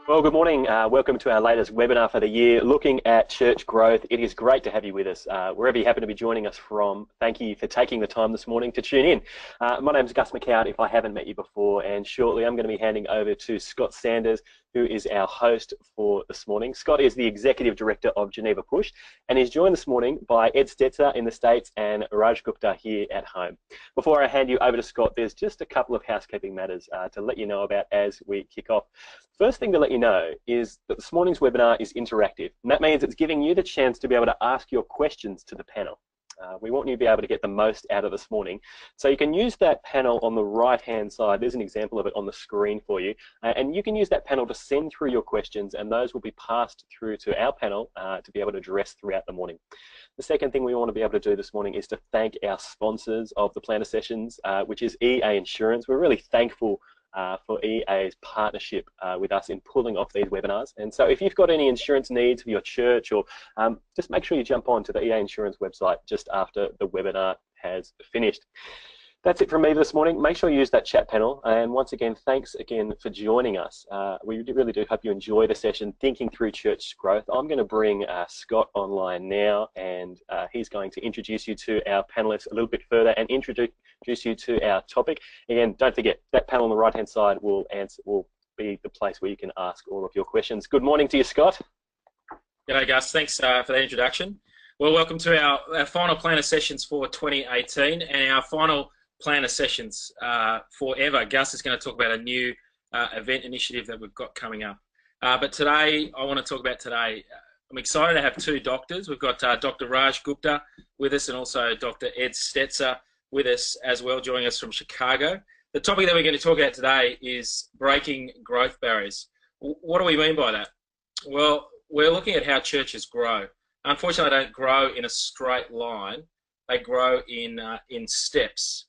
Well, good morning. Welcome to our latest webinar for the year, looking at church growth. It is great to have you with us, wherever you happen to be joining us from. Thank you for taking the time this morning to tune in. My name is Gus McCown, if I haven't met you before, and shortly I'm going to be handing over to Scott Sanders, who is our host for this morning. Scott is the Executive Director of Geneva Push, and he's joined this morning by Ed Stetzer in the States and Barrage Gupta here at home. Before I hand you over to Scott, there's just a couple of housekeeping matters to let you know about as we kick off. First thing to let you know is that this morning's webinar is interactive, and that means it's giving you the chance to be able to ask your questions to the panel. We want you to be able to get the most out of this morning. So you can use that panel on the right-hand side. There's an example of it on the screen for you. And you can use that panel to send through your questions, and those will be passed through to our panel to be able to address throughout the morning. The second thing we want to be able to do this morning is to thank our sponsors of the planner sessions, which is EA Insurance. We're really thankful for EA's partnership with us in pulling off these webinars. And so if you've got any insurance needs for your church, or just make sure you jump on to the EA Insurance website just after the webinar has finished. That's it from me this morning. Make sure you use that chat panel. And once again, thanks again for joining us. We really do hope you enjoy the session, Thinking Through Church Growth. I'm going to bring Scott online now, and he's going to introduce you to our panelists a little bit further and introduce you to our topic. Again, don't forget, that panel on the right-hand side will be the place where you can ask all of your questions. Good morning to you, Scott. G'day, Gus. Thanks for that introduction. Well, welcome to our final planner sessions for 2018, and our final planner sessions forever. Gus is going to talk about a new event initiative that we've got coming up. But today, I want to talk about I'm excited to have two doctors. We've got Dr. Raj Gupta with us, and also Dr. Ed Stetzer with us as well, joining us from Chicago. The topic that we're going to talk about today is breaking growth barriers. What do we mean by that? Well, we're looking at how churches grow. Unfortunately, they don't grow in a straight line. They grow in steps.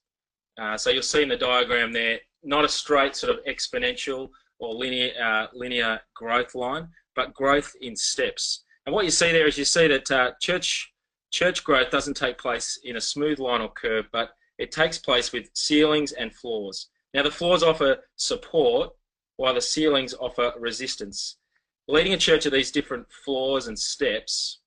So you'll see in the diagram there, not a straight sort of exponential or linear growth line, but growth in steps. And what you see there is you see that church growth doesn't take place in a smooth line or curve, but it takes place with ceilings and floors. Now the floors offer support, while the ceilings offer resistance. Leading a church at these different floors and steps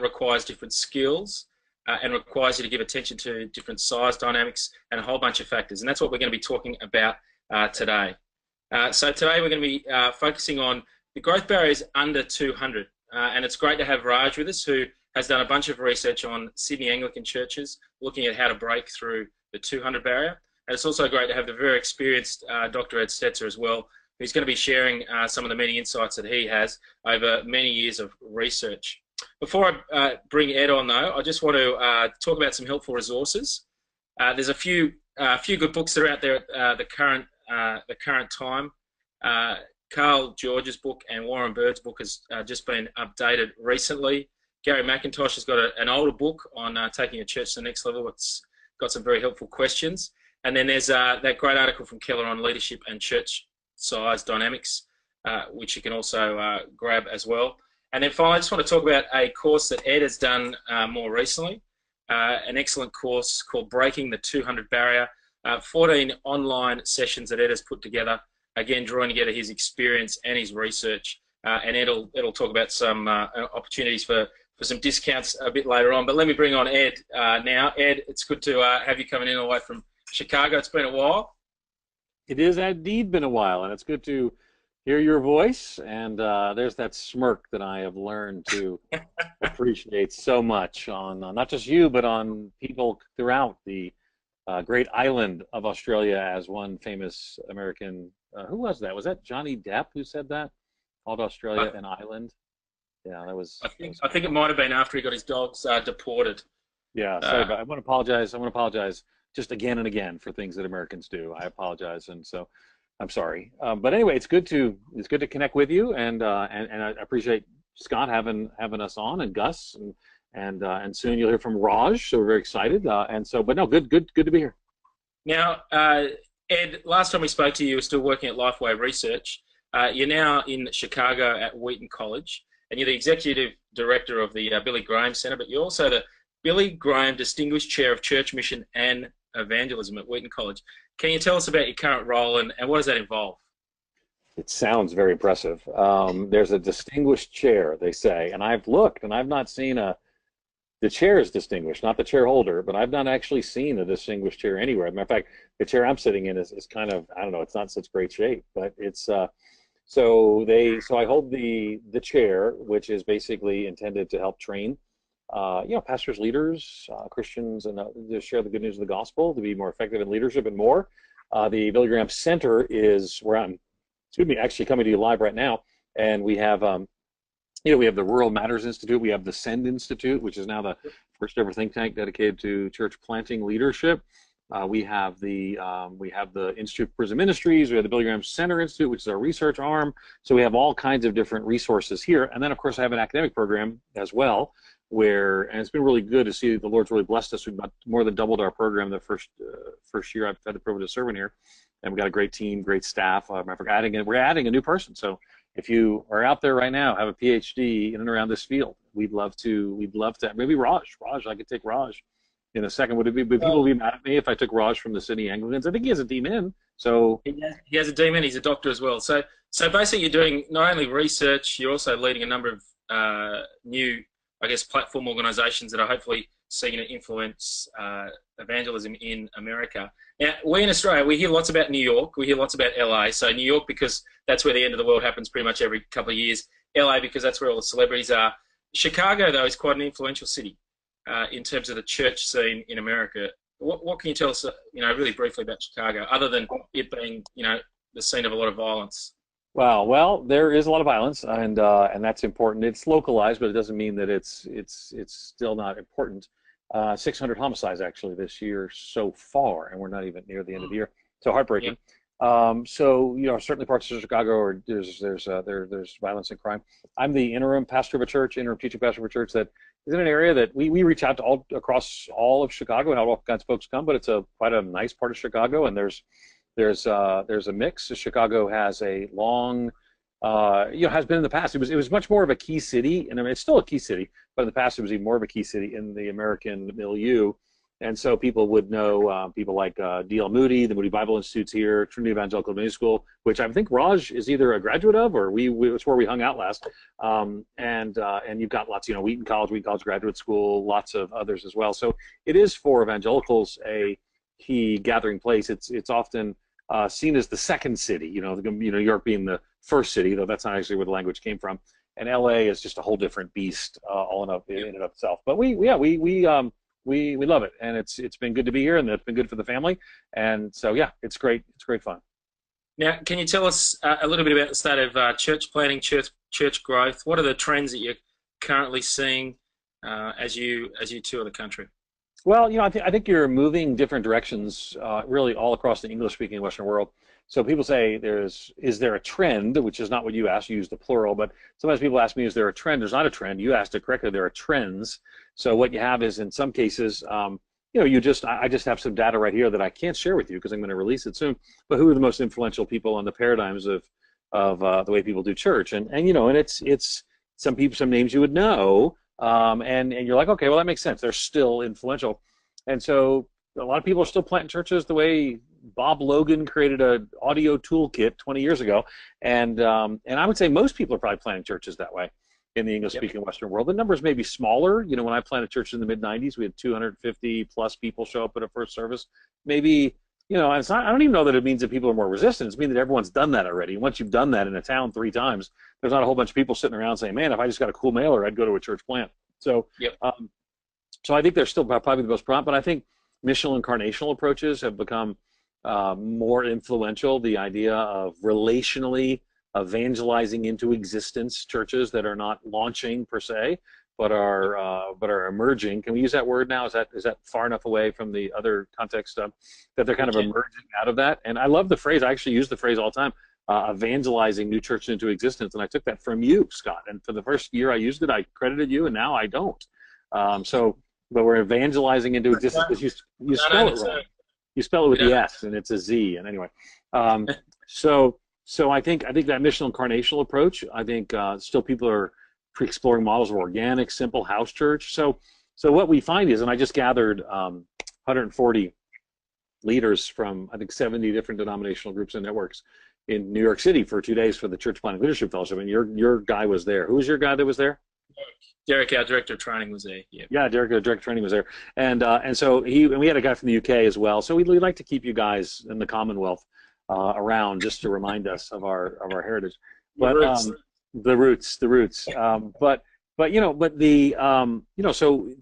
requires different skills, and requires you to give attention to different size dynamics and a whole bunch of factors. And that's what we're going to be talking about today. So today we're going to be focusing on the growth barriers under 200. And it's great to have Raj with us, who has done a bunch of research on Sydney Anglican churches, looking at how to break through the 200 barrier. And it's also great to have the very experienced Dr. Ed Stetzer as well, who's going to be sharing some of the many insights that he has over many years of research. Before I bring Ed on, though, I just want to talk about some helpful resources. There's a few good books that are out there at the current time. Carl George's book and Warren Bird's book has just been updated recently. Gary McIntosh has got an older book on taking a church to the next level. It's got some very helpful questions. And then there's that great article from Keller on leadership and church size dynamics, which you can also grab as well. And then finally, I just want to talk about a course that Ed has done more recently, an excellent course called Breaking the 200 Barrier, 14 online sessions that Ed has put together, again, drawing together his experience and his research. And Ed'll talk about some opportunities for some discounts a bit later on. But let me bring on Ed now. Ed, it's good to have you coming in all the way from Chicago. It's been a while. It is indeed been a while, and it's good to hear your voice, and there's that smirk that I have learned to appreciate so much on not just you, but on people throughout the great island of Australia, as one famous American, who was that? Was that Johnny Depp who said that? Called Australia an island? Yeah, that was... I think it might have been after he got his dogs deported. Yeah, sorry, but I want to apologize. I want to apologize just again and again for things that Americans do. I apologize, and so I'm sorry, but anyway, it's good to connect with you, and I appreciate Scott having us on, and Gus, and soon you'll hear from Raj. So we're very excited, but no, good to be here. Now, Ed, last time we spoke to you, you were still working at Lifeway Research. You're now in Chicago at Wheaton College, and you're the executive director of the Billy Graham Center, but you're also the Billy Graham Distinguished Chair of Church Mission and Evangelism at Wheaton College. Can you tell us about your current role, and what does that involve? It sounds very impressive. There's a distinguished chair, they say, and I've looked and I've not seen the chair is distinguished, not the chair holder, but I've not actually seen a distinguished chair anywhere. As a matter of fact, the chair I'm sitting in is kind of, I don't know, it's not such great shape, but it's so I hold the chair, which is basically intended to help train pastors, leaders, Christians, and to share the good news of the gospel, to be more effective in leadership and more. The Billy Graham Center is where I'm, actually coming to you live right now, and we have we have the Rural Matters Institute, we have the Send Institute, which is now the first ever think tank dedicated to church planting leadership. We have the Institute for Prison Ministries. We have the Billy Graham Center Institute, which is our research arm. So we have all kinds of different resources here. And then, of course, I have an academic program as well, and it's been really good to see the Lord's really blessed us. We've about more than doubled our program the first year I've had the privilege of serving here. And we've got a great team, great staff. We're adding a new person. So if you are out there right now, have a PhD in and around this field, we'd love to, maybe Raj, I could take Raj in a second. Would people be mad at me if I took Raj from the Sydney Anglicans? I think he has a DMin. So he has a DMin. He's a doctor as well. So basically, you're doing not only research, you're also leading a number of new, I guess, platform organisations that are hopefully seeking to influence evangelism in America. Now, we in Australia, we hear lots about New York. We hear lots about LA. So New York, because that's where the end of the world happens pretty much every couple of years. LA, because that's where all the celebrities are. Chicago, though, is quite an influential city in terms of the church scene in America. What can you tell us, really briefly about Chicago, other than it being, the scene of a lot of violence? Wow. Well, there is a lot of violence, and that's important. It's localized, but it doesn't mean that it's still not important. 600 homicides actually this year so far, and we're not even near the end of the year. So heartbreaking. Yeah. Certainly parts of Chicago, or there's violence and crime. I'm the interim pastor of a church, interim teaching pastor of a church that is in an area that we reach out to all across all of Chicago, and all kinds of folks come, but it's quite a nice part of Chicago, and there's a mix. Chicago has a long, has been in the past. It was much more of a key city, and I mean, it's still a key city, but in the past it was even more of a key city in the American milieu. And so people would know people like D.L. Moody, the Moody Bible Institute's here, Trinity Evangelical Community School, which I think Raj is either a graduate of, or it's where we hung out last. And you've got lots, Wheaton College Graduate School, lots of others as well. So it is for evangelicals a key gathering place. It's often seen as the second city, New York being the first city, though that's not actually where the language came from. And LA is just a whole different beast in and of itself. But we love it, and it's been good to be here, and it's been good for the family. And so it's great. It's great fun. Now, can you tell us a little bit about the state of church planting, church growth? What are the trends that you're currently seeing as you tour the country? Well, I think you're moving different directions really all across the English-speaking Western world. So people say is there a trend, which is not what you asked, you used the plural, but sometimes people ask me, is there a trend? There's not a trend. You asked it correctly, there are trends. So what you have is, in some cases, I just have some data right here that I can't share with you because I'm going to release it soon, but who are the most influential people on the paradigms of the way people do church? And it's some people, some names you would know, and you're like, okay, well, that makes sense. They're still influential. And so a lot of people are still planting churches the way Bob Logan created an audio toolkit 20 years ago. And I would say most people are probably planting churches that way in the English-speaking Western world. The numbers may be smaller. When I planted church in the mid-'90s, we had 250 plus people show up at a first service. Maybe, and it's not, I don't even know that it means that people are more resistant. It means that everyone's done that already. Once you've done that in a town 3 times, there's not a whole bunch of people sitting around saying, man, if I just got a cool mailer, I'd go to a church plant. So, so I think they're still probably the most prominent, but I think missional incarnational approaches have become more influential. The idea of relationally evangelizing into existence churches that are not launching per se, but are emerging. Can we use that word now? Is that far enough away from the other context that they're kind of emerging out of that? And I love the phrase. I actually use the phrase all the time, evangelizing new churches into existence. And I took that from you, Scott. And for the first year I used it, I credited you, and now I don't. But we're evangelizing into existence because you spell it wrong. You spell it with the S, and it's a Z. And anyway, so I think that missional incarnational approach, I think still people are exploring models of organic, simple house church. So what we find is, and I just gathered 140 leaders from, I think, 70 different denominational groups and networks in New York City for 2 days for the Church Planting Leadership Fellowship, and your guy was there. Who was your guy that was there? Derek, our director of training, was there. Yeah, Derek, the director of training, was there, and so we had a guy from the UK as well. So we'd like to keep you guys in the Commonwealth around just to remind us of our heritage. But the roots. So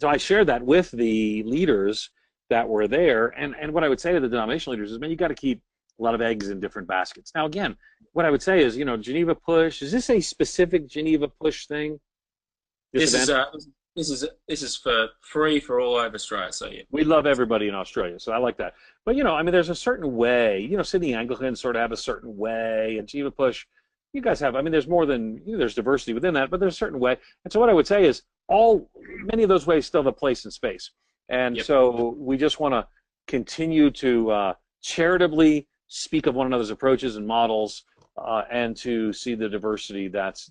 I shared that with the leaders that were there, and what I would say to the denominational leaders is, man, you got to keep a lot of eggs in different baskets. Now, again, what I would say is, Geneva Push, is this a specific Geneva Push thing? This is for free for all over Australia. So yeah, we love everybody in Australia, so I like that. But there's a certain way. Sydney Anglicans sort of have a certain way, and Geneva Push, you guys have. There's more than there's diversity within that, but there's a certain way. And so what I would say is, many of those ways still have a place in space. And so we just want to continue to charitably speak of one another's approaches and models, and to see the diversity that's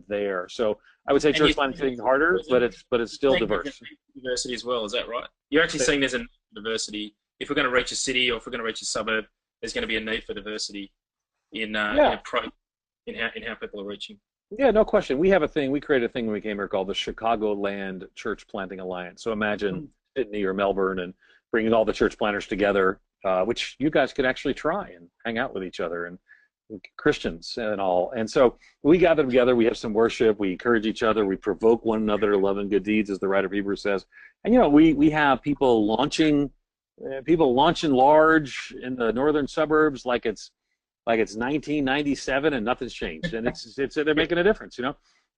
there. So I would say church planting is getting harder, but it's still diverse. Diversity as well, is that right? You're actually seeing there's a diversity. If we're going to reach a city or if we're going to reach a suburb, there's going to be a need for diversity in how people are reaching. Yeah, no question. We created a thing when we came here called the Chicagoland Church Planting Alliance. So imagine Sydney or Melbourne and bringing all the church planters together, which you guys could actually try and hang out with each other, and Christians and all. And so we gather together, we have some worship, we encourage each other, we provoke one another to love and good deeds, as the writer of Hebrews says. And we have people launching large in the northern suburbs like it's 1997 and nothing's changed, and they're making a difference, And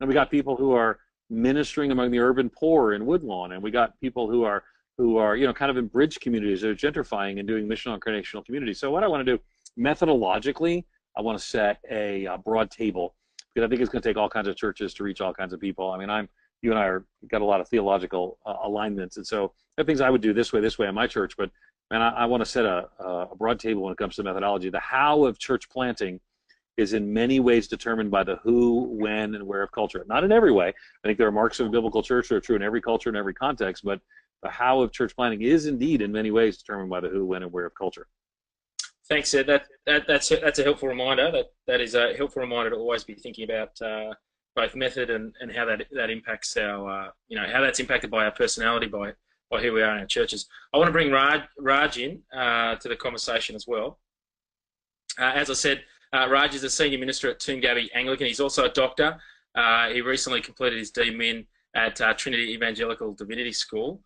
we got people who are ministering among the urban poor in Woodlawn, and we got people who are kind of in bridge communities that are gentrifying and doing missional and creational communities. So what I want to do methodologically, I want to set a broad table, because I think it's going to take all kinds of churches to reach all kinds of people. You and I got a lot of theological alignments, and so there are things I would do this way in my church, but man, I want to set a broad table when it comes to methodology. The how of church planting is in many ways determined by the who, when, and where of culture. Not in every way. I think there are marks of a biblical church that are true in every culture and every context, but the how of church planting is indeed in many ways determined by the who, when, and where of culture. Thanks, Ed. That's a helpful reminder. That is a helpful reminder to always be thinking about both method and how that impacts our how that's impacted by our personality, by who we are in our churches. I want to bring Raj in to the conversation as well. As I said, Raj is a senior minister at Toongabbie Anglican. He's also a doctor. He recently completed his DMin at Trinity Evangelical Divinity School.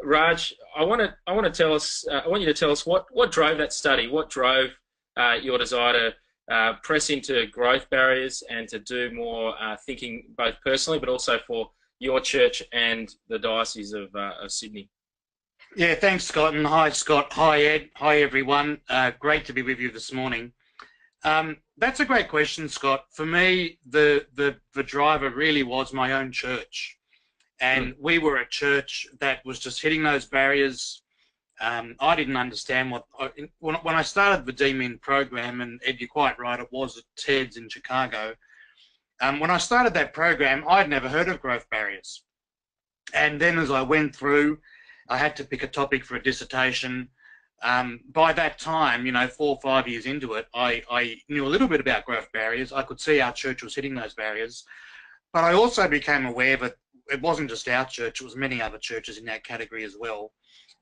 Raj, I want you to tell us what drove that study. What drove your desire to press into growth barriers and to do more thinking, both personally but also for your church and the Diocese of Sydney. Yeah, thanks, Scott, and hi, Scott. Hi, Ed. Hi, everyone. Great to be with you this morning. That's a great question, Scott. For me, the driver really was my own church. And we were a church that was just hitting those barriers. I didn't understand when I started the DMin program, and Ed, you're quite right, it was at TEDS in Chicago. When I started that program, I'd never heard of growth barriers. And then as I went through, I had to pick a topic for a dissertation. By that time, 4 or 5 years into it, I knew a little bit about growth barriers. I could see our church was hitting those barriers. But I also became aware that it wasn't just our church, it was many other churches in that category as well.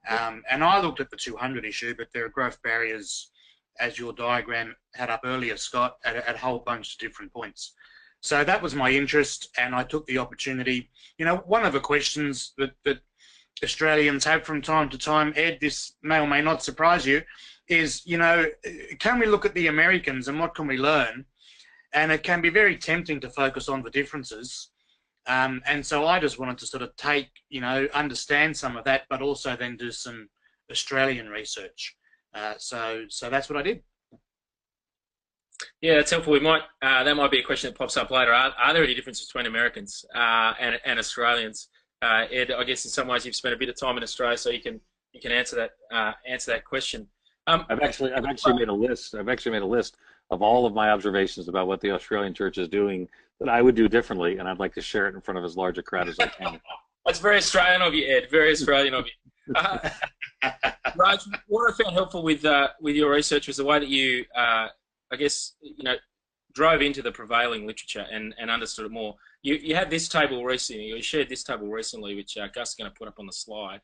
And I looked at the 200 issue, but there are growth barriers, as your diagram had up earlier, Scott, at a whole bunch of different points. So that was my interest, and I took the opportunity. One of the questions that Australians have from time to time, Ed, this may or may not surprise you, is, can we look at the Americans and what can we learn? And it can be very tempting to focus on the differences. And so I just wanted to sort of understand some of that, but also then do some Australian research. So that's what I did. Yeah, that's helpful. That might be a question that pops up later. Are there any differences between Americans and Australians? Ed, I guess in some ways you've spent a bit of time in Australia, so you can answer that question. I've actually made a list. I've actually made a list of all of my observations about what the Australian church is doing that I would do differently, and I'd like to share it in front of as large a crowd as I can. That's very Australian of you, Ed. Very Australian of you. Raj, what I found helpful with your research was the way that you I guess, drove into the prevailing literature and understood it more. You had this table recently, you shared this table recently, which Gus is going to put up on the slide.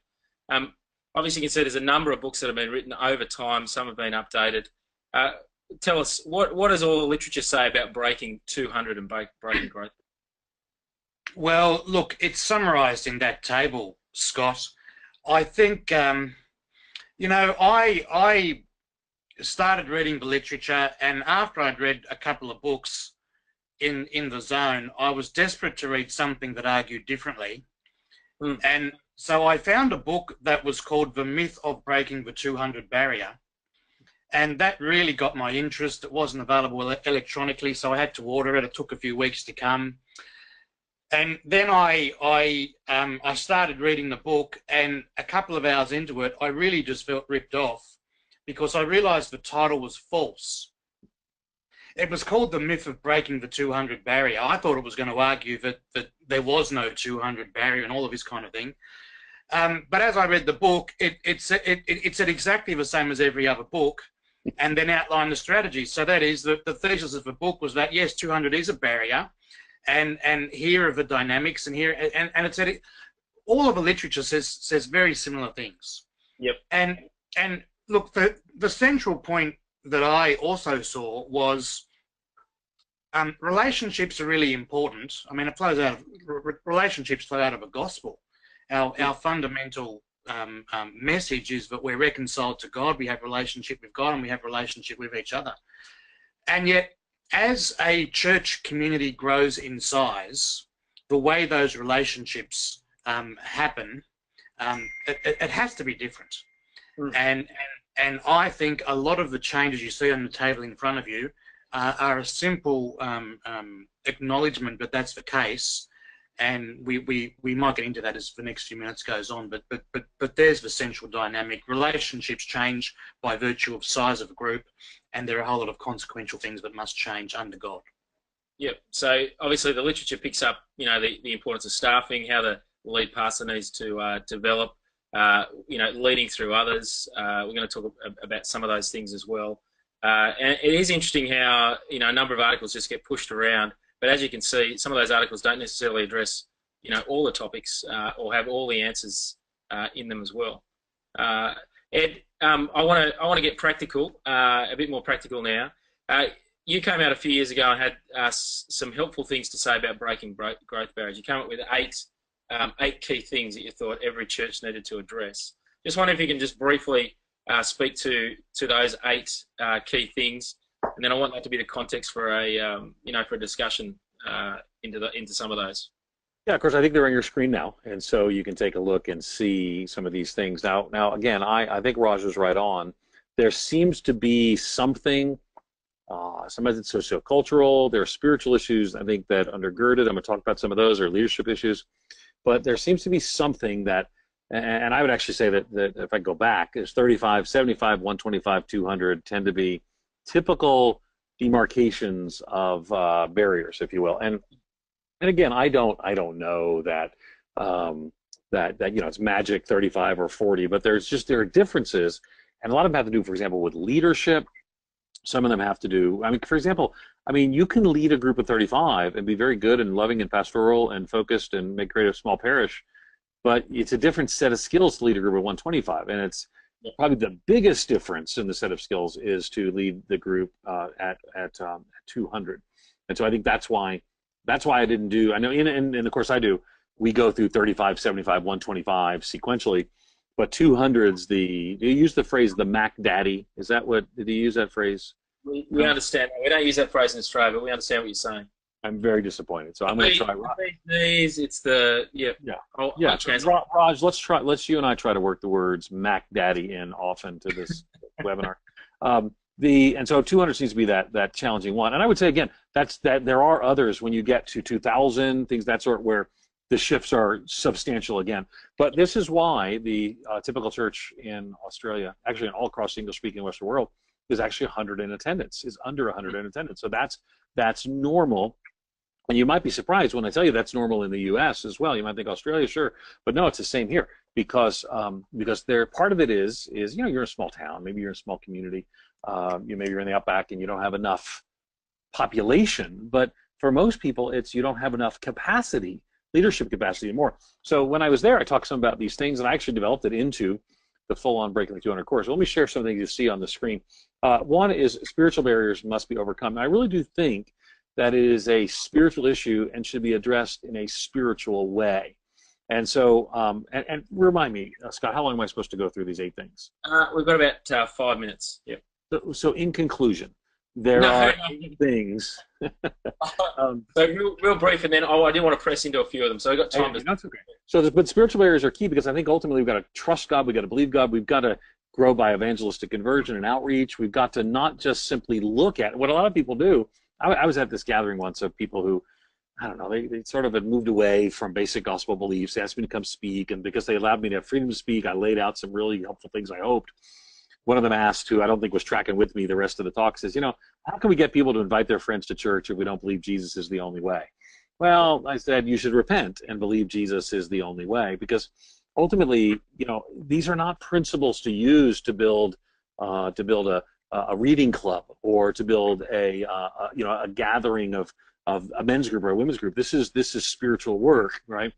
Obviously, you can see there's a number of books that have been written over time. Some have been updated. Tell us, what does all the literature say about breaking 200 and breaking growth? Well, look, it's summarised in that table, Scott. I think, I started reading the literature, and after I'd read a couple of books in the zone, I was desperate to read something that argued differently. And so I found a book that was called The Myth of Breaking the 200 Barrier. And that really got my interest. It wasn't available electronically, so I had to order it. It took a few weeks to come. And then I started reading the book, and a couple of hours into it, I really just felt ripped off because I realized the title was false. It was called The Myth of Breaking the 200 Barrier. I thought it was going to argue that there was no 200 barrier and all of this kind of thing. But as I read the book, it said exactly the same as every other book, and then outlined the strategy. So that is, the thesis of the book was that, yes, 200 is a barrier, and here are the dynamics, and here, and it said all of the literature says very similar things. Yep. And look, the central point that I also saw was relationships are really important. I mean, relationships flow out of a gospel. Our fundamental message is that we're reconciled to God, we have relationship with God, and we have relationship with each other. And yet, as a church community grows in size, the way those relationships happen, it has to be different. And I think a lot of the changes you see on the table in front of you are a simple acknowledgement that that's the case. And we might get into that as the next few minutes goes on, but there's the central dynamic. Relationships change by virtue of size of a group, and there are a whole lot of consequential things that must change under God. Yep. So obviously the literature picks up, the importance of staffing, how the lead pastor needs to develop, leading through others. We're going to talk about some of those things as well. And it is interesting how, a number of articles just get pushed around. But as you can see, some of those articles don't necessarily address, all the topics or have all the answers in them as well. Ed, I want to get practical, a bit more practical now. You came out a few years ago and had some helpful things to say about breaking growth barriers. You came up with eight key things that you thought every church needed to address. Just wonder if you can just briefly speak to those eight key things. And then I want that to be the context for a for a discussion into some of those. Yeah, of course. I think they're on your screen now, and so you can take a look and see some of these things. Now again, I think Raj is right on. There seems to be something. Some of it's sociocultural. There are spiritual issues, I think, that undergird it. I'm going to talk about some of those, or leadership issues. But there seems to be something that, and I would actually say that if I go back, is 35, 75, 125, 200 tend to be typical demarcations of barriers, if you will. And again, I don't know that it's magic 35 or 40, but there are differences, and a lot of them have to do, for example, with leadership. Some of them have to do, for example, you can lead a group of 35 and be very good and loving and pastoral and focused and make great a small parish, but it's a different set of skills to lead a group of 125, and it's probably the biggest difference in the set of skills is to lead the group at 200. And so I think that's why I didn't do, I know in the course I do, we go through 35, 75, 125 sequentially, but 200's you use the phrase the Mac Daddy. Is that did you use that phrase? We understand. We don't use that phrase in Australia, but we understand what you're saying. I'm very disappointed. So I'm going to try. It's the Raj, let's you and I try to work the words Mac Daddy in often to this webinar. And so 200 seems to be that challenging one. And I would say again, that there are others when you get to 2000, things that sort, where the shifts are substantial again. But this is why the typical church in Australia, actually in all across the English-speaking Western world, is actually 100 in attendance, is under 100 in attendance. So that's normal. And you might be surprised when I tell you that's normal in the U.S. as well. You might think Australia, sure, but no, it's the same here because they're part of it is you know, you're in a small town, maybe you're in a small community, maybe you're in the outback and you don't have enough population, but for most people it's you don't have enough capacity, leadership capacity and more. So when I was there, I talked some about these things, and I actually developed it into the full-on Breaking the 200 course. Let me share something you see on the screen. One is spiritual barriers must be overcome. And I really do think that it is a spiritual issue and should be addressed in a spiritual way. And so, and remind me, Scott, how long am I supposed to go through these 8 things? We've got about 5 minutes. Yep. So in conclusion, there are 8 things. So real brief, and then I do want to press into a few of them. So I've got time to. That's okay. So, but spiritual barriers are key because I think ultimately we've got to trust God, we've got to believe God, we've got to grow by evangelistic conversion and outreach. We've got to not just simply look at what a lot of people do. I was at this gathering once of people who, I don't know, they sort of had moved away from basic gospel beliefs. They asked me to come speak, and because they allowed me to have freedom to speak, I laid out some really helpful things I hoped. One of them asked, who I don't think was tracking with me the rest of the talk, says, you know, how can we get people to invite their friends to church if we don't believe Jesus is the only way? Well, I said, you should repent and believe Jesus is the only way, because ultimately, you know, these are not principles to use to build a reading club or to build a gathering of a men's group or a women's group. This is spiritual work, right?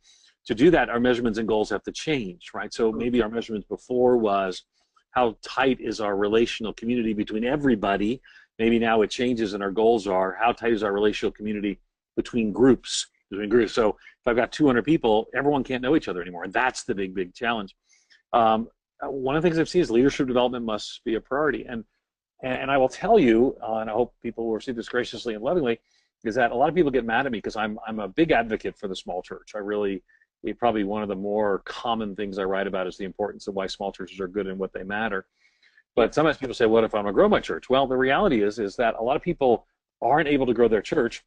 To do that, our measurements and goals have to change, right? So maybe our measurements before was how tight is our relational community between everybody. Maybe now it changes and our goals are how tight is our relational community between groups. So if I've got 200 people, everyone can't know each other anymore. And that's the big challenge. One of the things I've seen is leadership development must be a priority. And I will tell you, and I hope people will receive this graciously and lovingly, is that a lot of people get mad at me because I'm a big advocate for the small church. Probably one of the more common things I write about is the importance of why small churches are good and what they matter. But sometimes people say, what if I'm going to grow my church? Well, the reality is that a lot of people aren't able to grow their church,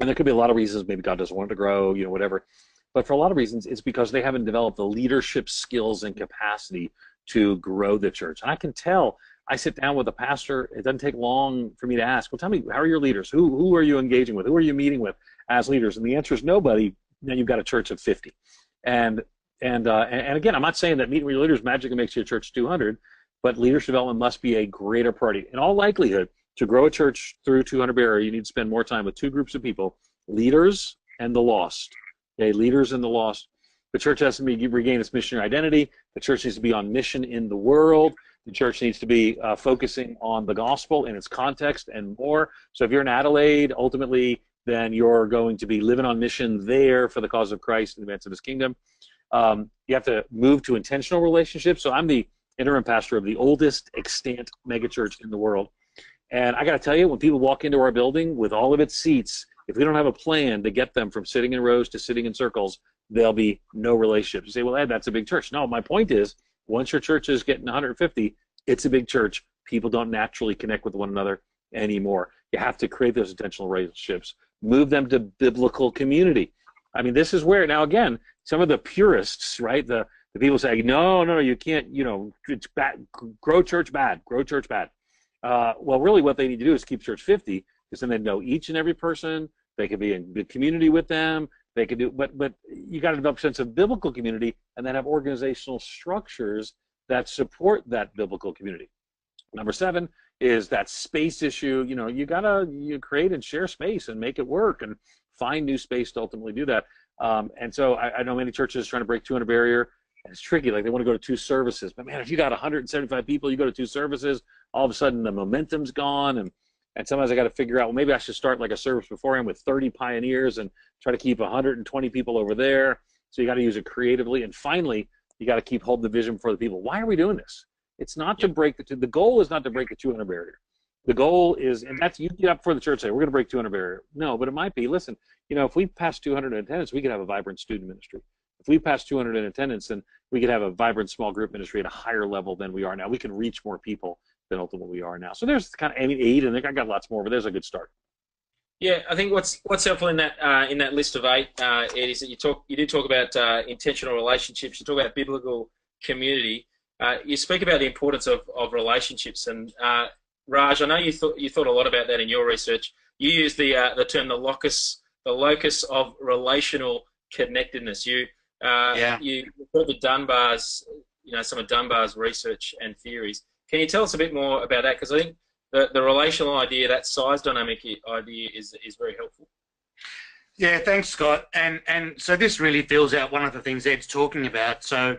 and there could be a lot of reasons. Maybe God doesn't want it to grow, you know, whatever. But for a lot of reasons, it's because they haven't developed the leadership skills and capacity to grow the church. And I can tell. I sit down with a pastor. It doesn't take long for me to ask, well, tell me, how are your leaders? Who are you engaging with? Who are you meeting with as leaders? And the answer is nobody. Then you've got a church of 50. And again, I'm not saying that meeting with your leaders magically makes your church 200, but leadership development must be a greater priority. In all likelihood, to grow a church through 200 barrier, you need to spend more time with 2 groups of people, leaders and the lost. Okay, leaders and the lost. The church has to regain its missionary identity. The church needs to be on mission in the world. The church needs to be focusing on the gospel in its context and more. So if you're in Adelaide, ultimately, then you're going to be living on mission there for the cause of Christ in the advance of his kingdom. You have to move to intentional relationships. So I'm the interim pastor of the oldest extant megachurch in the world. And I got to tell you, when people walk into our building with all of its seats, if we don't have a plan to get them from sitting in rows to sitting in circles, there'll be no relationships. You say, well, Ed, that's a big church. No, my point is, once your church is getting 150, it's a big church. People don't naturally connect with one another anymore. You have to create those intentional relationships, move them to biblical community. I mean, this is where, now again, some of the purists, right, the people say, no, you can't, you know, it's bad, grow church bad. Well, really what they need to do is keep church 50, because then they know each and every person. They can be in good community with them. They can do, but you got to develop a sense of biblical community and then have organizational structures that support that biblical community. Number 7 is that space issue. You know, you create and share space and make it work and find new space to ultimately do that. And so I know many churches trying to break 200 barrier, and it's tricky. Like they want to go to 2 services, but man, if you got 175 people, you go to 2 services, all of a sudden the momentum's gone, and sometimes I got to figure out, well, maybe I should start like a service beforehand with 30 pioneers and try to keep 120 people over there. So you got to use it creatively. And finally, you got to keep holding the vision for the people. Why are we doing this? It's not to break the goal is not to break the 200 barrier. The goal is, and that's, you get up for the church and say, we're going to break 200 barrier. No, but it might be, listen, you know, if we pass 200 in attendance, we could have a vibrant student ministry. If we pass 200 in attendance, then we could have a vibrant small group ministry at a higher level than we are now. We can reach more people than ultimately we are now. So there's kind of 8, and I got lots more, but there's a good start. Yeah, I think what's helpful in that list of 8, Ed, is that you do talk about intentional relationships. You talk about biblical community. You speak about the importance of relationships. And Raj, I know you thought a lot about that in your research. You use the term the locus the locus of relational connectedness. You put the Dunbar's, some of Dunbar's research and theories. Can you tell us a bit more about that? Because I think the relational idea, that size dynamic idea, is very helpful. Yeah, thanks, Scott. And so this really fills out one of the things Ed's talking about. So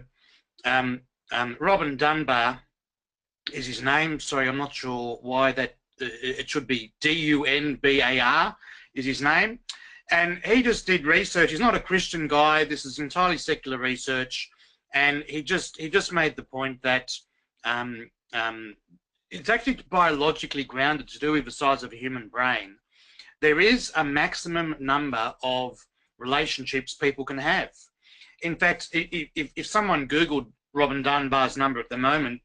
Robin Dunbar is his name. Sorry, I'm not sure why that. It should be Dunbar is his name. And he just did research. He's not a Christian guy. This is entirely secular research. And he just made the point that it's actually biologically grounded, to do with the size of a human brain. There is a maximum number of relationships people can have. In fact, if someone Googled Robin Dunbar's number at the moment,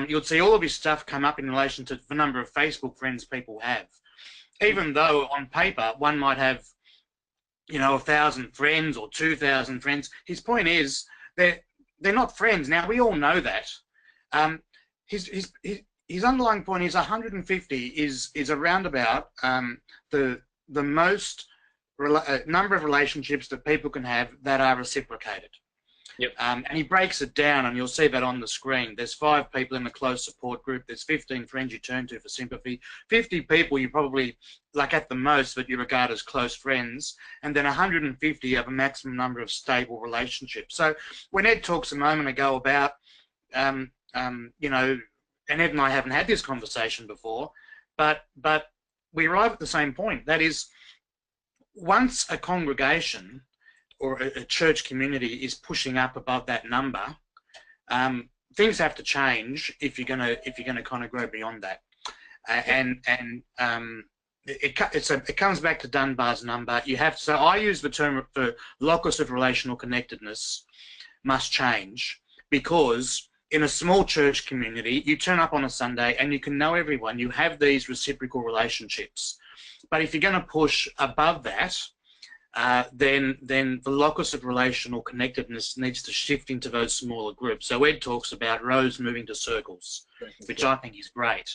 you'll see all of his stuff come up in relation to the number of Facebook friends people have. Even though on paper one might have, 1,000 friends or 2,000 friends, his point is they're not friends. Now, we all know that. His underlying point is 150 is around about the most number of relationships that people can have that are reciprocated. Yep. And he breaks it down, and you'll see that on the screen. There's 5 people in the close support group. There's 15 friends you turn to for sympathy. 50 people you probably, like at the most, that you regard as close friends. And then 150 have a maximum number of stable relationships. So when Ed talks a moment ago about, and Ed and I haven't had this conversation before, but we arrive at the same point. That is, once a congregation or a church community is pushing up above that number, things have to change if you're gonna kind of grow beyond that. It comes back to Dunbar's number. So I use the term for locus of relational connectedness must change, because in a small church community, you turn up on a Sunday and you can know everyone. You have these reciprocal relationships. But if you're going to push above that, then the locus of relational connectedness needs to shift into those smaller groups. So Ed talks about rows moving to circles, which I think is great.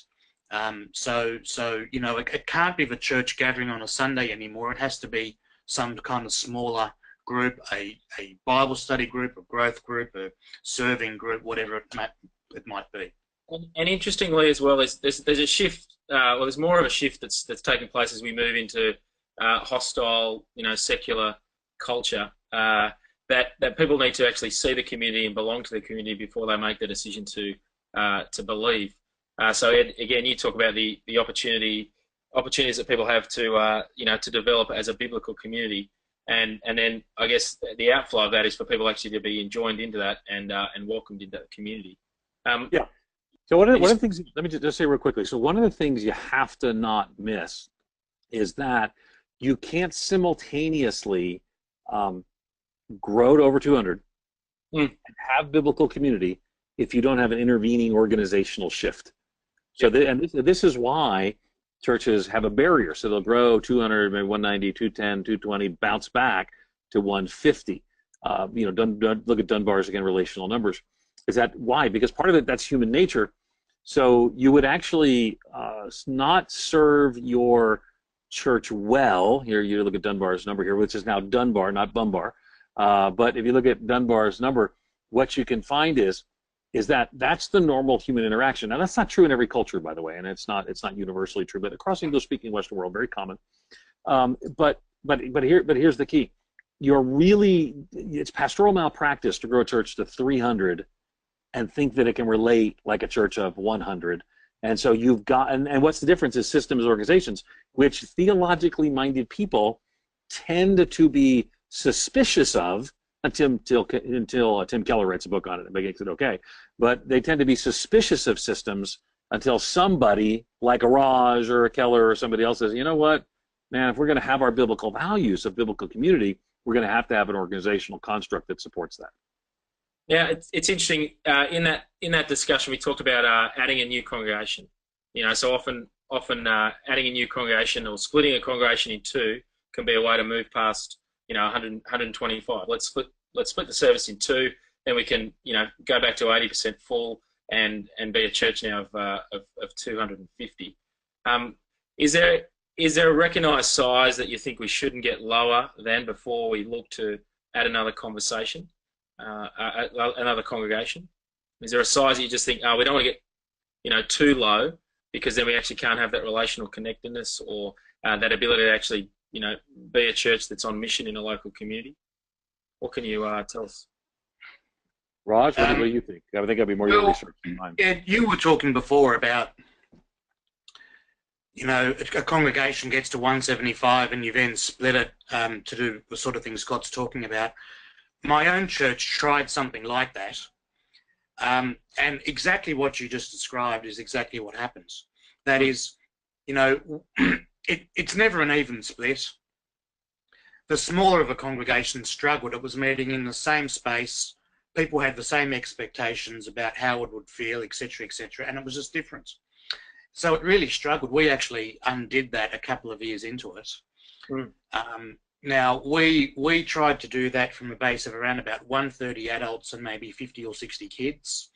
It can't be the church gathering on a Sunday anymore. It has to be some kind of smaller group, a Bible study group, a growth group, a serving group, whatever it might be. And interestingly as well, there's a shift. There's more of a shift that's taking place as we move into hostile, secular culture. That people need to actually see the community and belong to the community before they make the decision to believe. So Ed, again, you talk about the opportunities that people have to develop as a biblical community, and then I guess the outflow of that is for people actually to be joined into that and welcomed into that community. Yeah. So one of the things, let me just say real quickly. So one of the things you have to not miss is that you can't simultaneously grow to over 200 and have biblical community if you don't have an intervening organizational shift. So this is why churches have a barrier. So they'll grow 200, maybe 190, 210, 220, bounce back to 150. Look at Dunbar's, again, relational numbers. Is that why? Because part of it, that's human nature. So you would actually not serve your church well. Here you look at Dunbar's number here, which is now Dunbar, not Bumbar. But if you look at Dunbar's number, what you can find is that that's the normal human interaction. Now that's not true in every culture, by the way, and it's not universally true. But across the English-speaking Western world, very common. But here's the key: it's pastoral malpractice to grow a church to 300 and think that it can relate like a church of 100. And so you've got, and what's the difference is systems organizations, which theologically minded people tend to be suspicious of until Tim Keller writes a book on it and makes it okay. But they tend to be suspicious of systems until somebody like a Raj or a Keller or somebody else says, you know what, man, if we're going to have our biblical values of biblical community, we're going to have an organizational construct that supports that. Yeah, it's interesting. In that discussion, we talked about adding a new congregation. So often adding a new congregation or splitting a congregation in two can be a way to move past 100, 125. Let's split the service in two, then we can go back to 80% full and be a church now of 250. Is there Is there a recognised size that you think we shouldn't get lower than before we look to add another conversation, another congregation? Is there a size that you just think, oh, we don't want to get, too low, because then we actually can't have that relational connectedness or that ability to actually, be a church that's on mission in a local community? What can you tell us? Raj, what do you think? I think I'd be more your research than mine. Ed, you were talking before about, a congregation gets to 175 and you then split it to do the sort of thing Scott's talking about. My own church tried something like that. And exactly what you just described is exactly what happens. That is, it's never an even split. The smaller of a congregation struggled. It was meeting in the same space. People had the same expectations about how it would feel, etc., and it was just different. So it really struggled. We actually undid that a couple of years into it. Now, we tried to do that from a base of around about 130 adults and maybe 50 or 60 kids,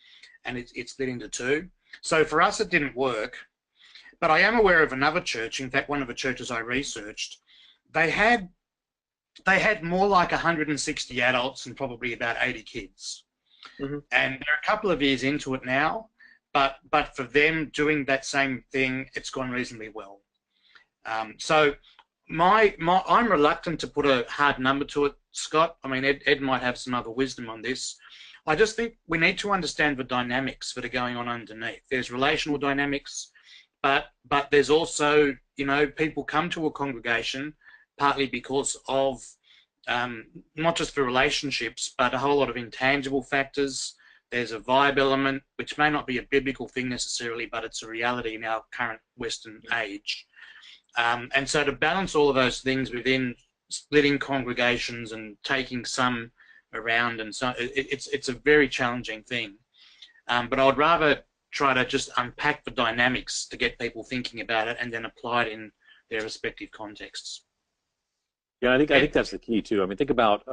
and it split into two. So for us, it didn't work. But I am aware of another church, in fact, one of the churches I researched, they had more like 160 adults and probably about 80 kids. And they're a couple of years into it now, but for them doing that same thing, it's gone reasonably well. So I'm reluctant to put a hard number to it, Scott. I mean, Ed might have some other wisdom on this. I just think we need to understand the dynamics that are going on underneath. There's relational dynamics, but there's also, people come to a congregation partly because of not just for relationships, but a whole lot of intangible factors. There's a vibe element, which may not be a biblical thing necessarily, but it's a reality in our current Western age. And so to balance all of those things within splitting congregations and taking some around, and so it's a very challenging thing. But I would rather try to just unpack the dynamics to get people thinking about it and then apply it in their respective contexts. Yeah, I think that's the key too. I mean, think about,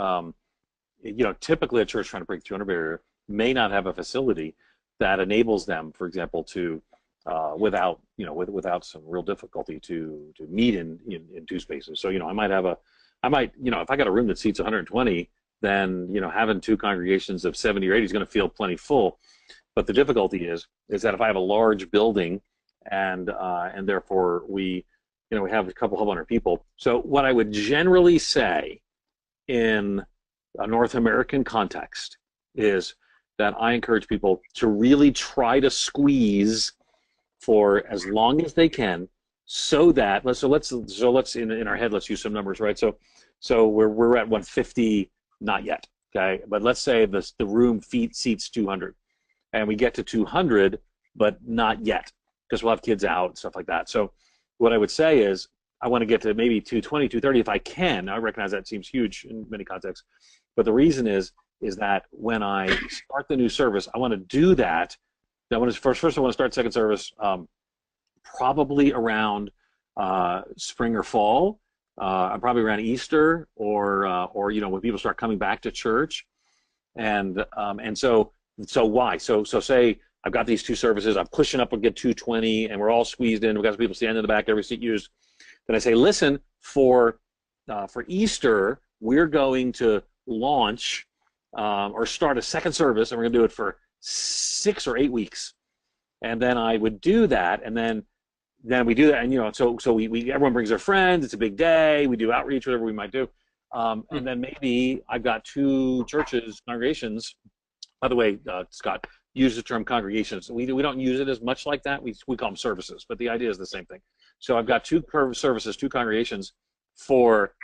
typically a church trying to break the 200 barrier may not have a facility that enables them, for example, to without some real difficulty to meet in two spaces. So I might if I got a room that seats 120, then having two congregations of 70 or 80 is going to feel plenty full. But the difficulty is that if I have a large building and therefore we have a couple hundred people. So what I would generally say in a North American context is that I encourage people to really try to squeeze for as long as they can, so that let's in our head, let's use some numbers, right? So we're at 150, not yet, okay? But let's say the room seats 200, and we get to 200, but not yet, because we'll have kids out and stuff like that. So what I would say is I want to get to maybe 220, 230 if I can. I recognize that seems huge in many contexts, but the reason is that when I start the new service, I want to do that. I want to first I want to start second service probably around spring or fall, probably around Easter or when people start coming back to church, and so why? So say I've got these two services, I'm pushing up and get 220, and we're all squeezed in. We've got some people standing in the back, every seat used. Then I say, listen, for Easter, we're going to launch or start a second service, and we're going to do it for 6 or 8 weeks. And then I would do that, and then we do that, and so we everyone brings their friends. It's a big day. We do outreach, whatever we might do, and then maybe I've got two congregations. By the way, Scott, use the term congregations. We don't use it as much like that. We call them services, but the idea is the same thing. So I've got two services, two congregations for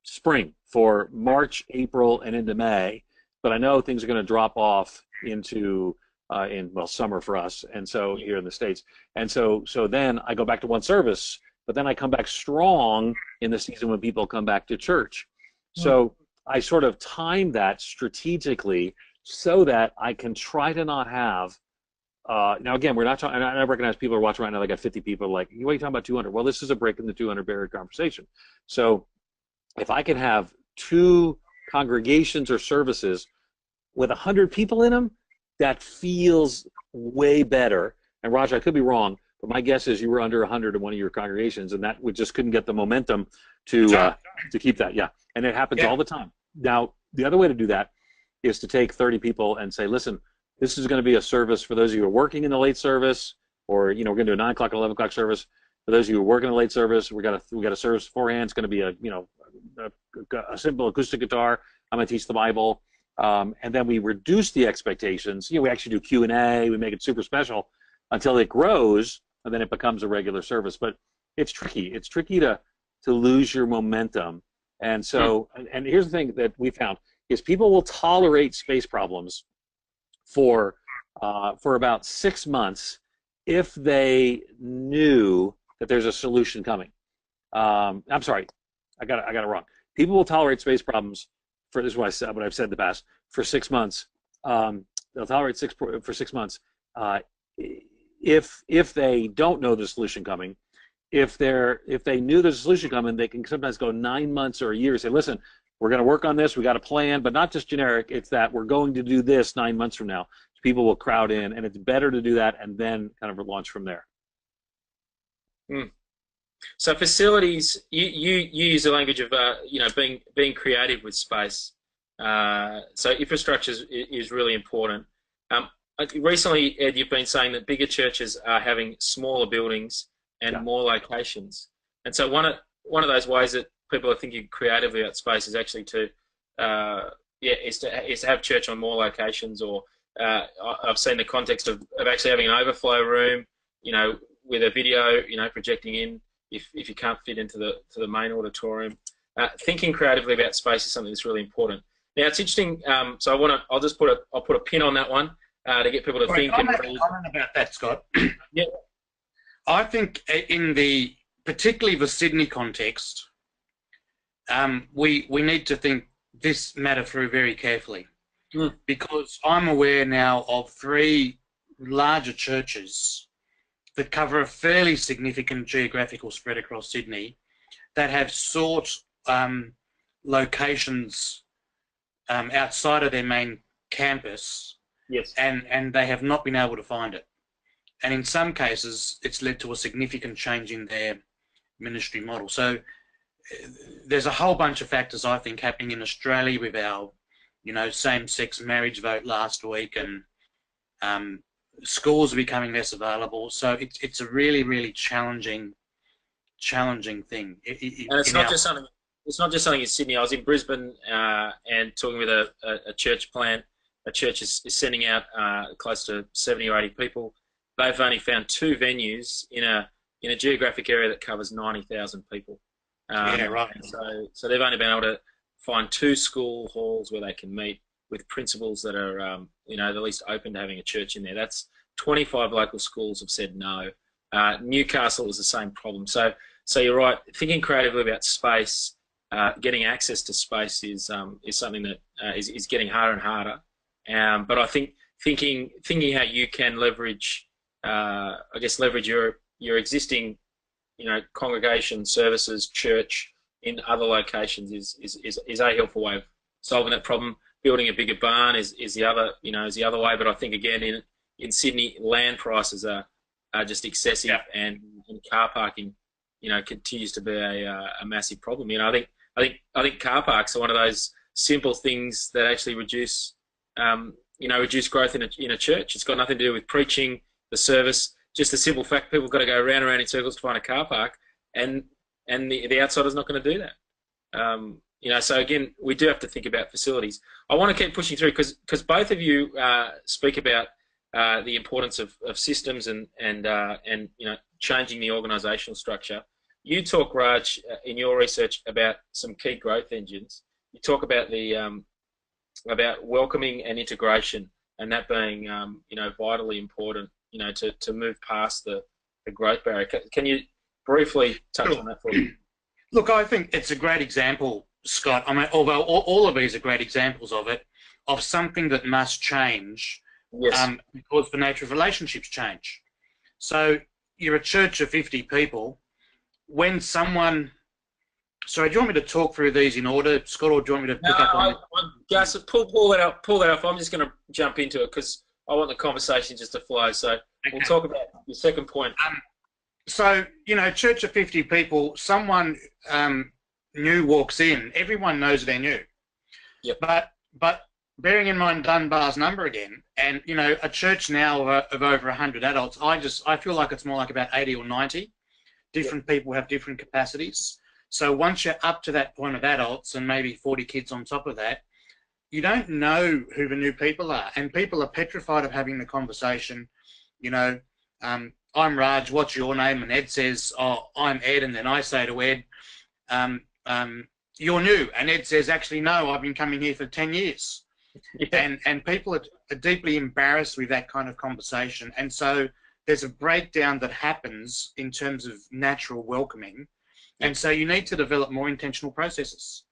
spring, for March, April, and into May. But I know things are going to drop off into summer for us, and so here in the States. And so then I go back to one service, but then I come back strong in the season when people come back to church. So I sort of time that strategically so that I can try to not have, now again, we're not talking, I recognize people are watching right now, they got 50 people like, what are you talking about 200? Well, this is a break in the 200 barrier conversation. So if I can have two congregations or services with 100 people in them, that feels way better. And Raj, I could be wrong, but my guess is you were under 100 in one of your congregations, and that we just couldn't get the momentum to keep that. Yeah, and it happens all the time. Now, the other way to do that is to take 30 people and say, listen, this is going to be a service for those of you who are working in the late service, or we're going to do a 9 o'clock, 11 o'clock service. For those of you who are working in the late service, we got a service beforehand. It's going to be a simple acoustic guitar. I'm going to teach the Bible, and then we reduce the expectations. We actually do Q&A. We make it super special until it grows, and then it becomes a regular service. But it's tricky. It's tricky to lose your momentum. And so, and here's the thing that we found is people will tolerate space problems for about 6 months if they knew that there's a solution coming. I'm sorry, I got it wrong. People will tolerate space problems for, this is what I've said in the past, for 6 months. They'll tolerate for 6 months if they don't know the solution coming. If they knew there's a solution coming, they can sometimes go 9 months or a year and say, listen, we're going to work on this. We got a plan, but not just generic. It's that we're going to do this 9 months from now. People will crowd in, and it's better to do that and then kind of launch from there. So facilities, you use the language of being creative with space. So infrastructure is really important. Recently, Ed, you've been saying that bigger churches are having smaller buildings and more locations. And so one of those ways that people are thinking creatively about space is actually to have church on more locations, or I've seen the context of actually having an overflow room, with a video, projecting in if you can't fit into the main auditorium. Thinking creatively about space is something that's really important. Now it's interesting. So I'll put a pin on that one to get people to think. I'm comment about that, Scott. Yeah. I think particularly the Sydney context, we need to think this matter through very carefully, because I'm aware now of 3 larger churches that cover a fairly significant geographical spread across Sydney that have sought locations outside of their main campus, and they have not been able to find it. And in some cases, it's led to a significant change in their ministry model. So there's a whole bunch of factors, I think, happening in Australia with our, same-sex marriage vote last week, and schools are becoming less available. So it's a really, really challenging thing. And it's not just something in Sydney. I was in Brisbane and talking with a church plant. A church is sending out close to 70 or 80 people. They've only found 2 venues in a geographic area that covers 90,000 people. Right. So they've only been able to find 2 school halls where they can meet with principals that are, the least open to having a church in there. That's 25 local schools have said no. Newcastle is the same problem. So you're right. Thinking creatively about space, getting access to space is something that is getting harder and harder. But I think thinking how you can leverage your existing, congregation, services, church in other locations is a helpful way of solving that problem. Building a bigger barn is the other way. But I think again in Sydney, land prices are just excessive, and car parking, continues to be a massive problem. I think car parks are one of those simple things that actually reduce growth in a church. It's got nothing to do with preaching, the service, just the simple fact people have got to go round and round in circles to find a car park, and the outsider's not going to do that. So again, we do have to think about facilities. I want to keep pushing through because both of you speak about the importance of systems and changing the organisational structure. You talk, Raj, in your research about some key growth engines. You talk about about welcoming and integration, and that being vitally important, to move past the growth barrier. Can you briefly touch on that for me? Look, I think it's a great example, Scott. I mean, although all of these are great examples of something that must change, because the nature of relationships change. So you're a church of 50 people. When someone... Sorry, do you want me to talk through these in order, Scott, or do you want me to pick up on... Gus, pull that off. I'm just going to jump into it because I want the conversation just to flow. So we'll talk about your second point. So, church of 50 people, someone new walks in, everyone knows they're new. Yep. But bearing in mind Dunbar's number again, and, a church now of over 100 adults, I feel like it's more like about 80 or 90. Different people have different capacities. So once you're up to that point of adults and maybe 40 kids on top of that, you don't know who the new people are. And people are petrified of having the conversation, I'm Raj, what's your name? And Ed says, oh, I'm Ed. And then I say to Ed, you're new. And Ed says, actually, no, I've been coming here for 10 years. Yeah. And people are deeply embarrassed with that kind of conversation. And so there's a breakdown that happens in terms of natural welcoming. And so you need to develop more intentional processes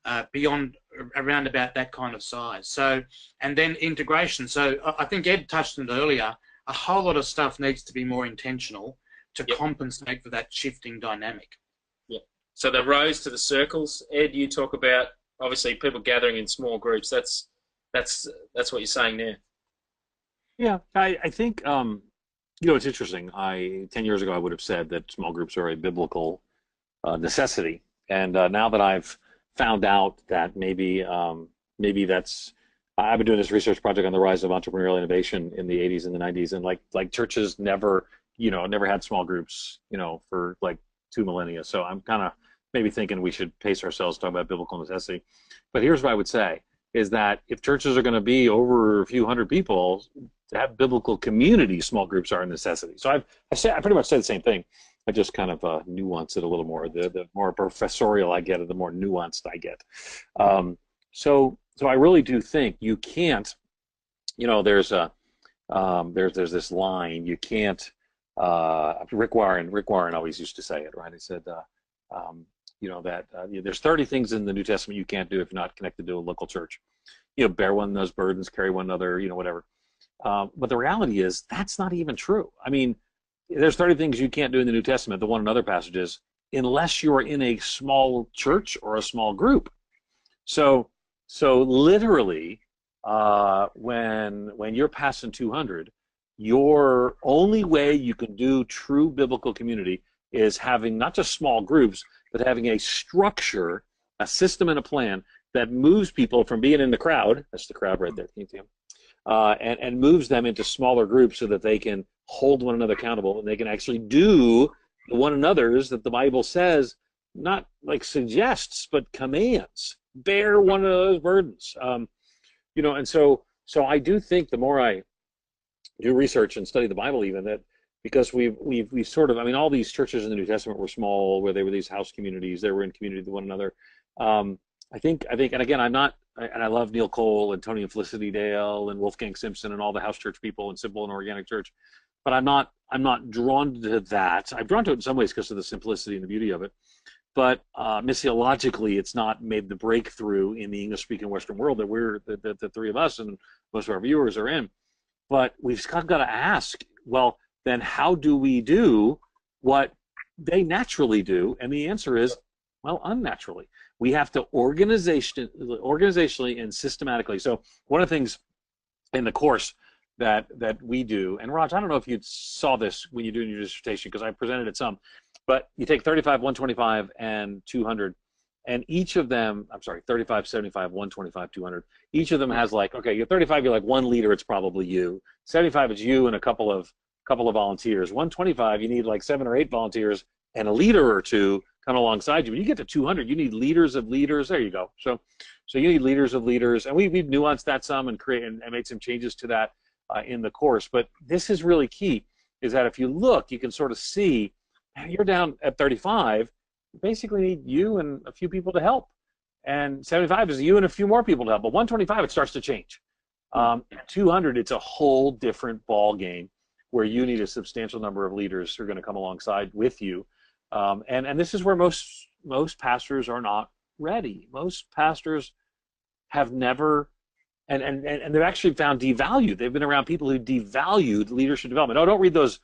around about that kind of size. So, and then integration. So I think Ed touched on it earlier. A whole lot of stuff needs to be more intentional to compensate for that shifting dynamic. Yeah. So the rows to the circles, Ed, you talk about obviously people gathering in small groups. That's what you're saying there. Yeah, I think it's interesting. 10 years ago I would have said that small groups are a biblical necessity, and now that I've found out that maybe that's I've been doing this research project on the rise of entrepreneurial innovation in the 80s and the 90s, and like churches never had small groups, for like 2 millennia. So I'm kind of maybe thinking we should pace ourselves talking about biblical necessity. But here's what I would say is that if churches are going to be over a few hundred people, to have biblical community, small groups are a necessity. So I pretty much said the same thing. I just kind of nuance it a little more. The more professorial I get, the more nuanced I get. So I really do think you can't, there's this line, you can't, Rick Warren always used to say it, right? He said, there's 30 things in the New Testament you can't do if you're not connected to a local church. Bear one another's burdens, carry one another, whatever. But the reality is that's not even true. I mean, there's 30 things you can't do in the New Testament, the one in other passages, unless you're in a small church or a small group. So literally, when you're passing 200, your only way you can do true biblical community is having not just small groups, but having a structure, a system, and a plan that moves people from being in the crowd. That's the crowd right there. Can you see them? And moves them into smaller groups so that they can hold one another accountable and they can actually do the one another's that the Bible says, not like suggests, but commands. Bear one of those burdens. And so I do think the more I do research and study the Bible, even that, because we've sort of, all these churches in the New Testament were small, where they were these house communities, they were in community with one another. I think, and again, I love Neil Cole and Tony and Felicity Dale and Wolfgang Simpson and all the house church people and Simple and Organic Church, but I'm not drawn to that. I'm drawn to it in some ways because of the simplicity and the beauty of it. But missiologically, it's not made the breakthrough in the English-speaking Western world that the three of us and most of our viewers are in. But we've got to ask, well, then how do we do what they naturally do? And the answer is, well, unnaturally. We have to organizationally and systematically. So one of the things in the course that we do, and Raj, I don't know if you saw this when you're doing your dissertation, because I presented it some, but you take 35, 125, and 200, and each of them, 35, 75, 125, 200, each of them has okay, you're 35, you're like one leader, it's probably you. 75, it's you and a couple of volunteers. 125, you need 7 or 8 volunteers and a leader or two come alongside you. When you get to 200, you need leaders of leaders. There you go. So you need leaders of leaders, and we've nuanced that some and made some changes to that in the course. But this is really key, is that if you look, you can sort of see, you're down at 35, you basically need you and a few people to help. And 75 is you and a few more people to help. But 125, it starts to change. 200, it's a whole different ball game where you need a substantial number of leaders who are going to come alongside with you. And this is where most pastors are not ready. Most pastors have never, and they've actually found devalued. They've been around people who devalued leadership development. Oh, don't read those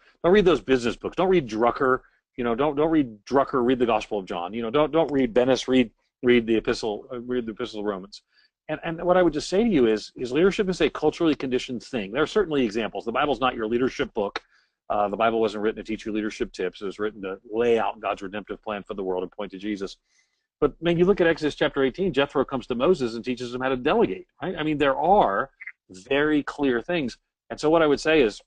business books. Don't read Drucker. Don't read Drucker. Read the Gospel of John. Don't read Bennis. Read the Epistle. Read the Epistle of Romans. And what I would just say to you is leadership is a culturally conditioned thing. There are certainly examples. The Bible's not your leadership book. The Bible wasn't written to teach you leadership tips. It was written to lay out God's redemptive plan for the world and point to Jesus. But man, you look at Exodus chapter 18, Jethro comes to Moses and teaches him how to delegate, right? I mean, there are very clear things. And so what I would say is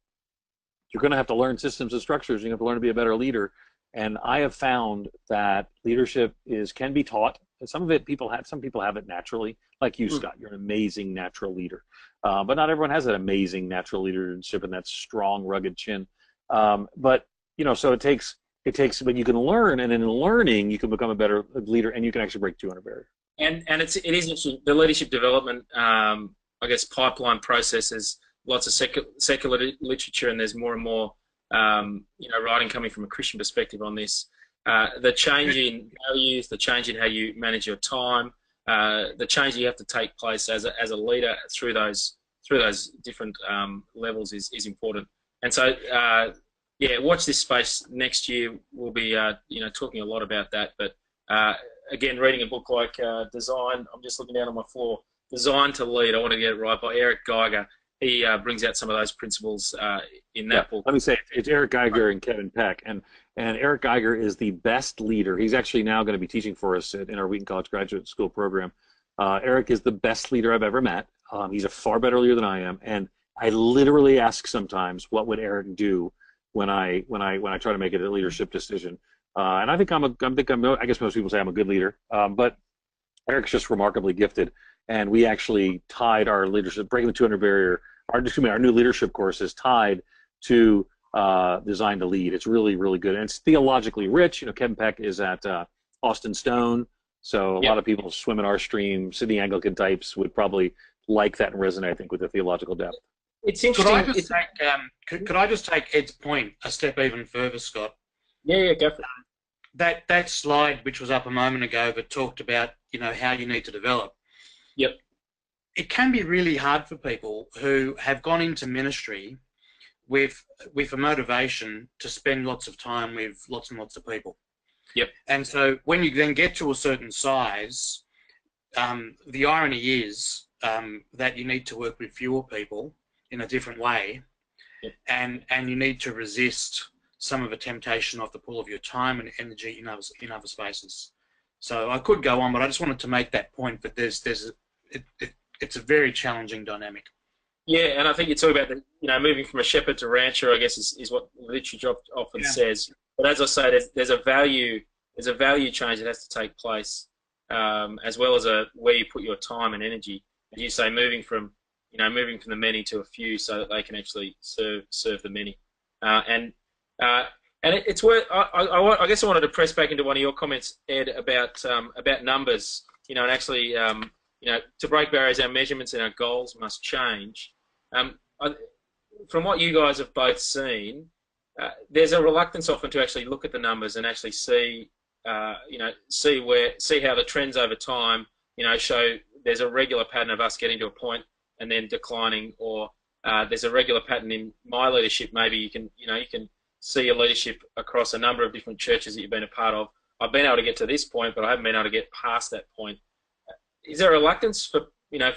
you're going to have to learn systems and structures. You have to learn to be a better leader. And I have found that leadership can be taught. Some of it some people have it naturally, like you, Scott. You're an amazing natural leader. But not everyone has that amazing natural leadership and that strong, rugged chin. But, so it takes, but you can learn, and in learning, you can become a better leader, and you can actually break 200 barriers. And it is interesting, the leadership development, I guess, pipeline processes, lots of secular literature, and there's more and more, writing coming from a Christian perspective on this. The change in values, the change in how you manage your time, the change you have to take place as a leader through those different levels is important. And so, watch this space next year. We'll be talking a lot about that. But again, reading a book like Design, I'm just looking down on my floor. Design to Lead. I want to get it right, by Eric Geiger. He brings out some of those principles in that book. Let me say it's Eric Geiger and Kevin Peck, and Eric Geiger is the best leader. He's actually now going to be teaching for us in our Wheaton College Graduate School program. Eric is the best leader I've ever met. He's a far better leader than I am, and I literally ask sometimes, what would Eric do when I try to make a leadership decision? And I think I guess most people say I'm a good leader, but Eric's just remarkably gifted. And we actually tied our leadership, breaking the 200 barrier, our new leadership course is tied to Design to Lead. It's really, really good. And it's theologically rich. Kevin Peck is at Austin Stone, so a lot of people swim in our stream. Sydney Anglican types would probably like that and resonate, I think, with the theological depth. It's interesting. Could I just take Ed's point a step even further, Scott? Yeah, go for it. That slide, which was up a moment ago, that talked about, how you need to develop. Yep. It can be really hard for people who have gone into ministry with a motivation to spend lots of time with lots and lots of people. Yep. And so when you then get to a certain size, the irony is that you need to work with fewer people in a different way, yep. and you need to resist some of the temptation of the pull of your time and energy in other spaces. So I could go on, but I just wanted to make that point that it's a very challenging dynamic. Yeah, and I think you talk about moving from a shepherd to rancher, I guess, is what literature often says. But as I say, there's a value change that has to take place, as well as where you put your time and energy. As you say, moving from the many to a few, so that they can actually serve the many. And it's worth. I guess I wanted to press back into one of your comments, Ed, about numbers. And actually, to break barriers, our measurements and our goals must change. From what you guys have both seen, there's a reluctance often to actually look at the numbers and actually see how the trends over time, show there's a regular pattern of us getting to a point and then declining, or there's a regular pattern in my leadership. Maybe you can see your leadership across a number of different churches that you've been a part of. I've been able to get to this point, but I haven't been able to get past that point. Is there a reluctance for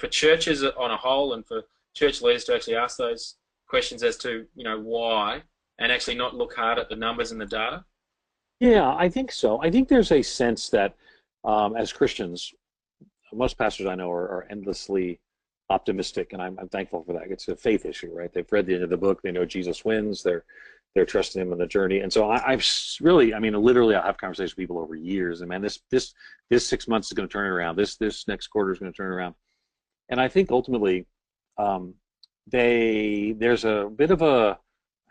churches on a whole and for church leaders to actually ask those questions as to why, and actually not look hard at the numbers and the data? Yeah, I think so. I think there's a sense that as Christians, most pastors I know are endlessly optimistic, and I'm thankful for that. It's a faith issue, right? They've read the end of the book. They know Jesus wins. They're trusting him on the journey. And so I've really, literally, I'll have conversations with people over years. And man, this 6 months is going to turn it around. This next quarter is going to turn it around. And I think ultimately, there's a bit of a,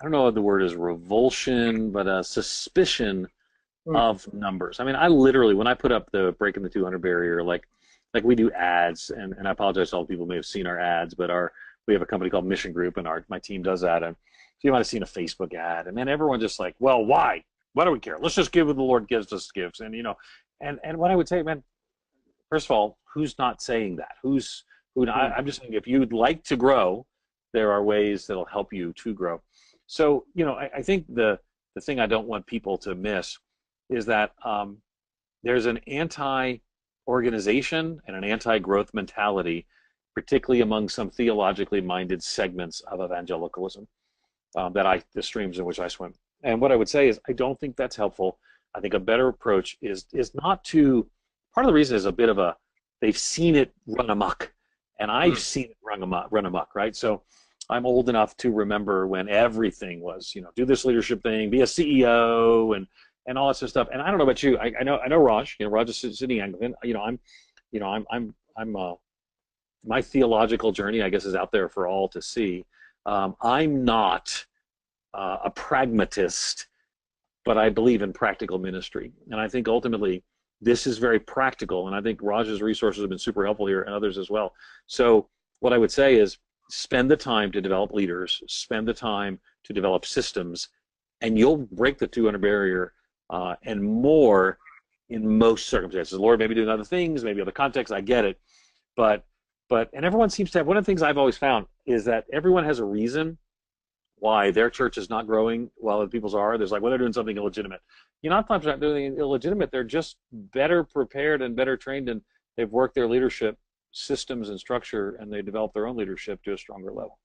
I don't know what the word is, revulsion, but a suspicion of numbers. I literally, when I put up the breaking the 200 barrier, like we do ads, and I apologize to all the people who may have seen our ads, but we have a company called Mission Group, and my team does that. And so you might have seen a Facebook ad, and man, everyone just like, well, why? Why do we care? Let's just give what the Lord gives us gives. And and what I would say, man, first of all, who's not saying that? I'm just saying, if you'd like to grow, there are ways that'll help you to grow. So, I think the thing I don't want people to miss is that there's an anti-organization and an anti-growth mentality, particularly among some theologically minded segments of evangelicalism. the streams in which I swim. And what I would say is I don't think that's helpful. I think a better approach is not to, part of the reason is a bit of a, they've seen it run amok, and I've seen it run amok, right? So I'm old enough to remember when everything was, do this leadership thing, be a CEO, and all that sort of stuff. And I don't know about you. I know Raj. Raj is sitting Anglican. My theological journey, I guess, is out there for all to see. I'm not a pragmatist, but I believe in practical ministry, and I think ultimately this is very practical. And I think Raj's resources have been super helpful here, and others as well. So what I would say is, spend the time to develop leaders, spend the time to develop systems, and you'll break the 200 barrier and more in most circumstances. The Lord may be doing other things, maybe other contexts, I get it. But and everyone seems to have, one of the things I've always found is that everyone has a reason why their church is not growing while other people's are. There's like, well, they're doing something illegitimate. Not that they're doing illegitimate, they're just better prepared and better trained, and they've worked their leadership systems and structure, and they develop their own leadership to a stronger level.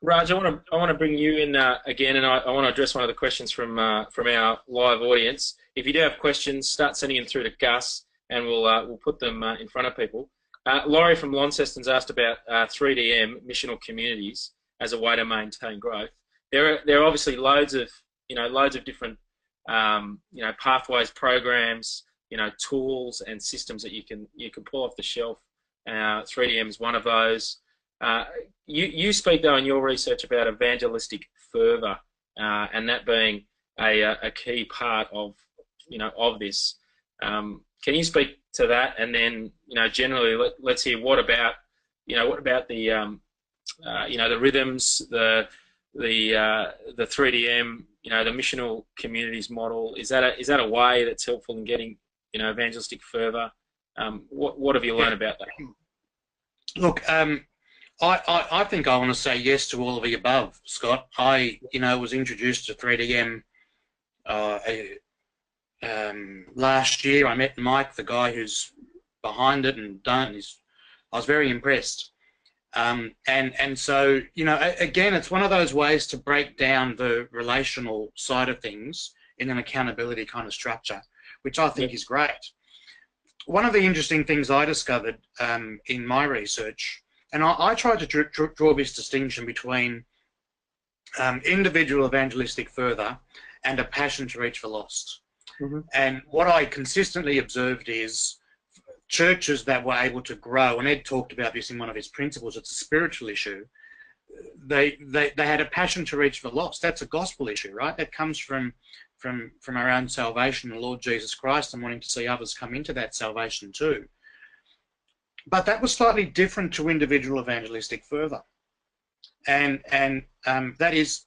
Raj, I want to bring you in again, and I want to address one of the questions from our live audience. If you do have questions, start sending them through to Gus, and we'll put them in front of people. Laurie from Launceston's asked about 3DM Missional Communities as a way to maintain growth. There are obviously loads of different pathways, programs, tools and systems that you can pull off the shelf. 3DM is one of those. You speak though in your research about evangelistic fervour, and that being a key part of this. Can you speak to that? And then generally let's hear what about the the rhythms, the 3DM, the missional communities model. Is that a way that's helpful in getting evangelistic fervour? What have you learned about that? Look, I think I want to say yes to all of the above, Scott. I was introduced to 3DM last year. I met Mike, the guy who's behind it, and I was very impressed. And so again, it's one of those ways to break down the relational side of things in an accountability kind of structure, which I think is great. One of the interesting things I discovered in my research, and I tried to draw this distinction between individual evangelistic fervour and a passion to reach the lost. Mm-hmm. And what I consistently observed is churches that were able to grow, and Ed talked about this in one of his principles, it's a spiritual issue, they had a passion to reach the lost. That's a gospel issue, right? That comes from our own salvation, the Lord Jesus Christ, and wanting to see others come into that salvation too. But that was slightly different to individual evangelistic fervour. And that is,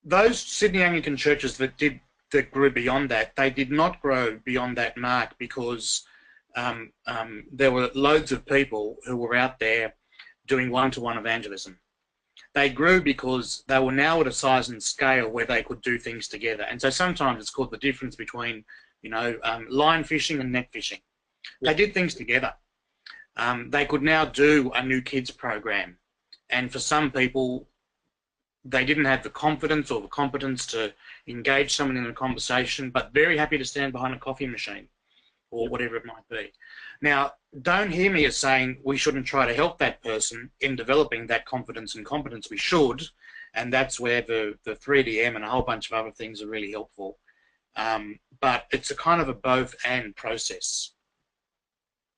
those Sydney Anglican churches that grew beyond that, they did not grow beyond that mark because there were loads of people who were out there doing one-to-one evangelism. They grew because they were now at a size and scale where they could do things together. And so sometimes it's called the difference between, line fishing and net fishing. They did things together. They could now do a new kids program. And for some people, they didn't have the confidence or the competence to engage someone in a conversation, but very happy to stand behind a coffee machine or whatever it might be. Now, don't hear me as saying we shouldn't try to help that person in developing that confidence and competence. We should, and that's where the 3DM and a whole bunch of other things are really helpful. But it's a kind of a both and process.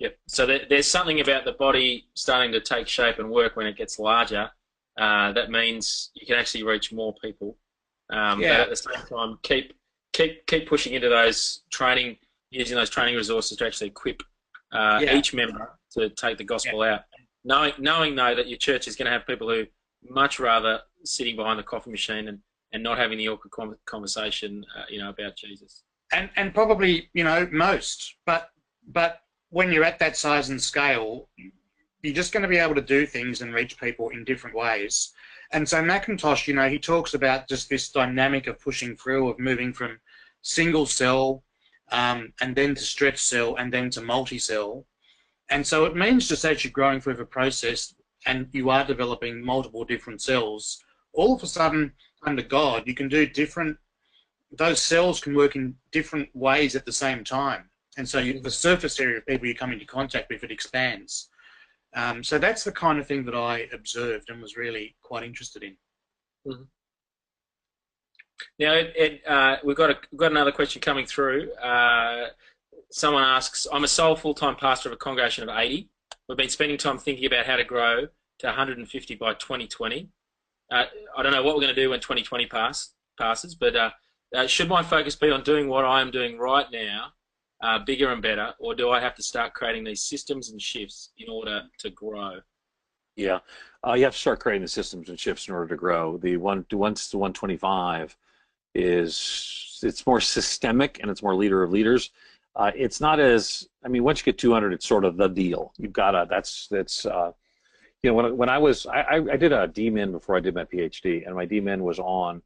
Yep. So there's something about the body starting to take shape and work when it gets larger. That means you can actually reach more people. But at the same time, keep pushing into those training, using those training resources to actually equip each member to take the gospel out. Knowing though that your church is going to have people who much rather sitting behind the coffee machine and not having the awkward conversation, about Jesus. And probably most, but when you're at that size and scale, you're just going to be able to do things and reach people in different ways. And so Macintosh, he talks about just this dynamic of pushing through, of moving from single cell and then to stretch cell and then to multi-cell. And so it means just as you're growing through the process, and you are developing multiple different cells, all of a sudden, under God, you can do those cells can work in different ways at the same time. And so the surface area of people you come into contact with, it expands. So that's the kind of thing that I observed and was really quite interested in. Mm-hmm. Now, Ed, we've got another question coming through. Someone asks, I'm a sole full-time pastor of a congregation of 80. We've been spending time thinking about how to grow to 150 by 2020. I don't know what we're going to do when 2020 passes, but should my focus be on doing what I am doing right now, bigger and better, or do I have to start creating these systems and shifts in order to grow? Yeah, you have to start creating the systems and shifts in order to grow. Once the 125 it's more systemic and it's more leader of leaders. It's not as, I mean, once you get 200, it's sort of the deal. You've got to, that's you know, when I did a DMin before I did my PhD, and my DMin was on,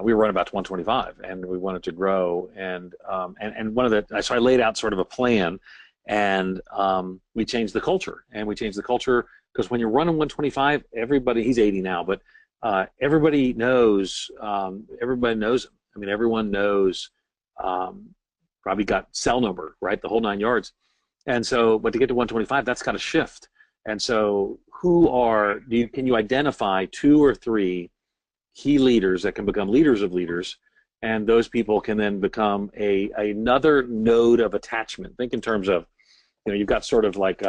we were running about 125, and we wanted to grow, and so I laid out sort of a plan, and we changed the culture, because when you're running 125, everybody, he's 80 now, but everybody knows him. I mean, everyone knows, probably got cell number, right, the whole 9 yards, and so, but to get to 125, that's got to shift. And so, can you identify 2 or 3 key leaders that can become leaders of leaders, and those people can then become another node of attachment. Think in terms of, you know, you've got sort of like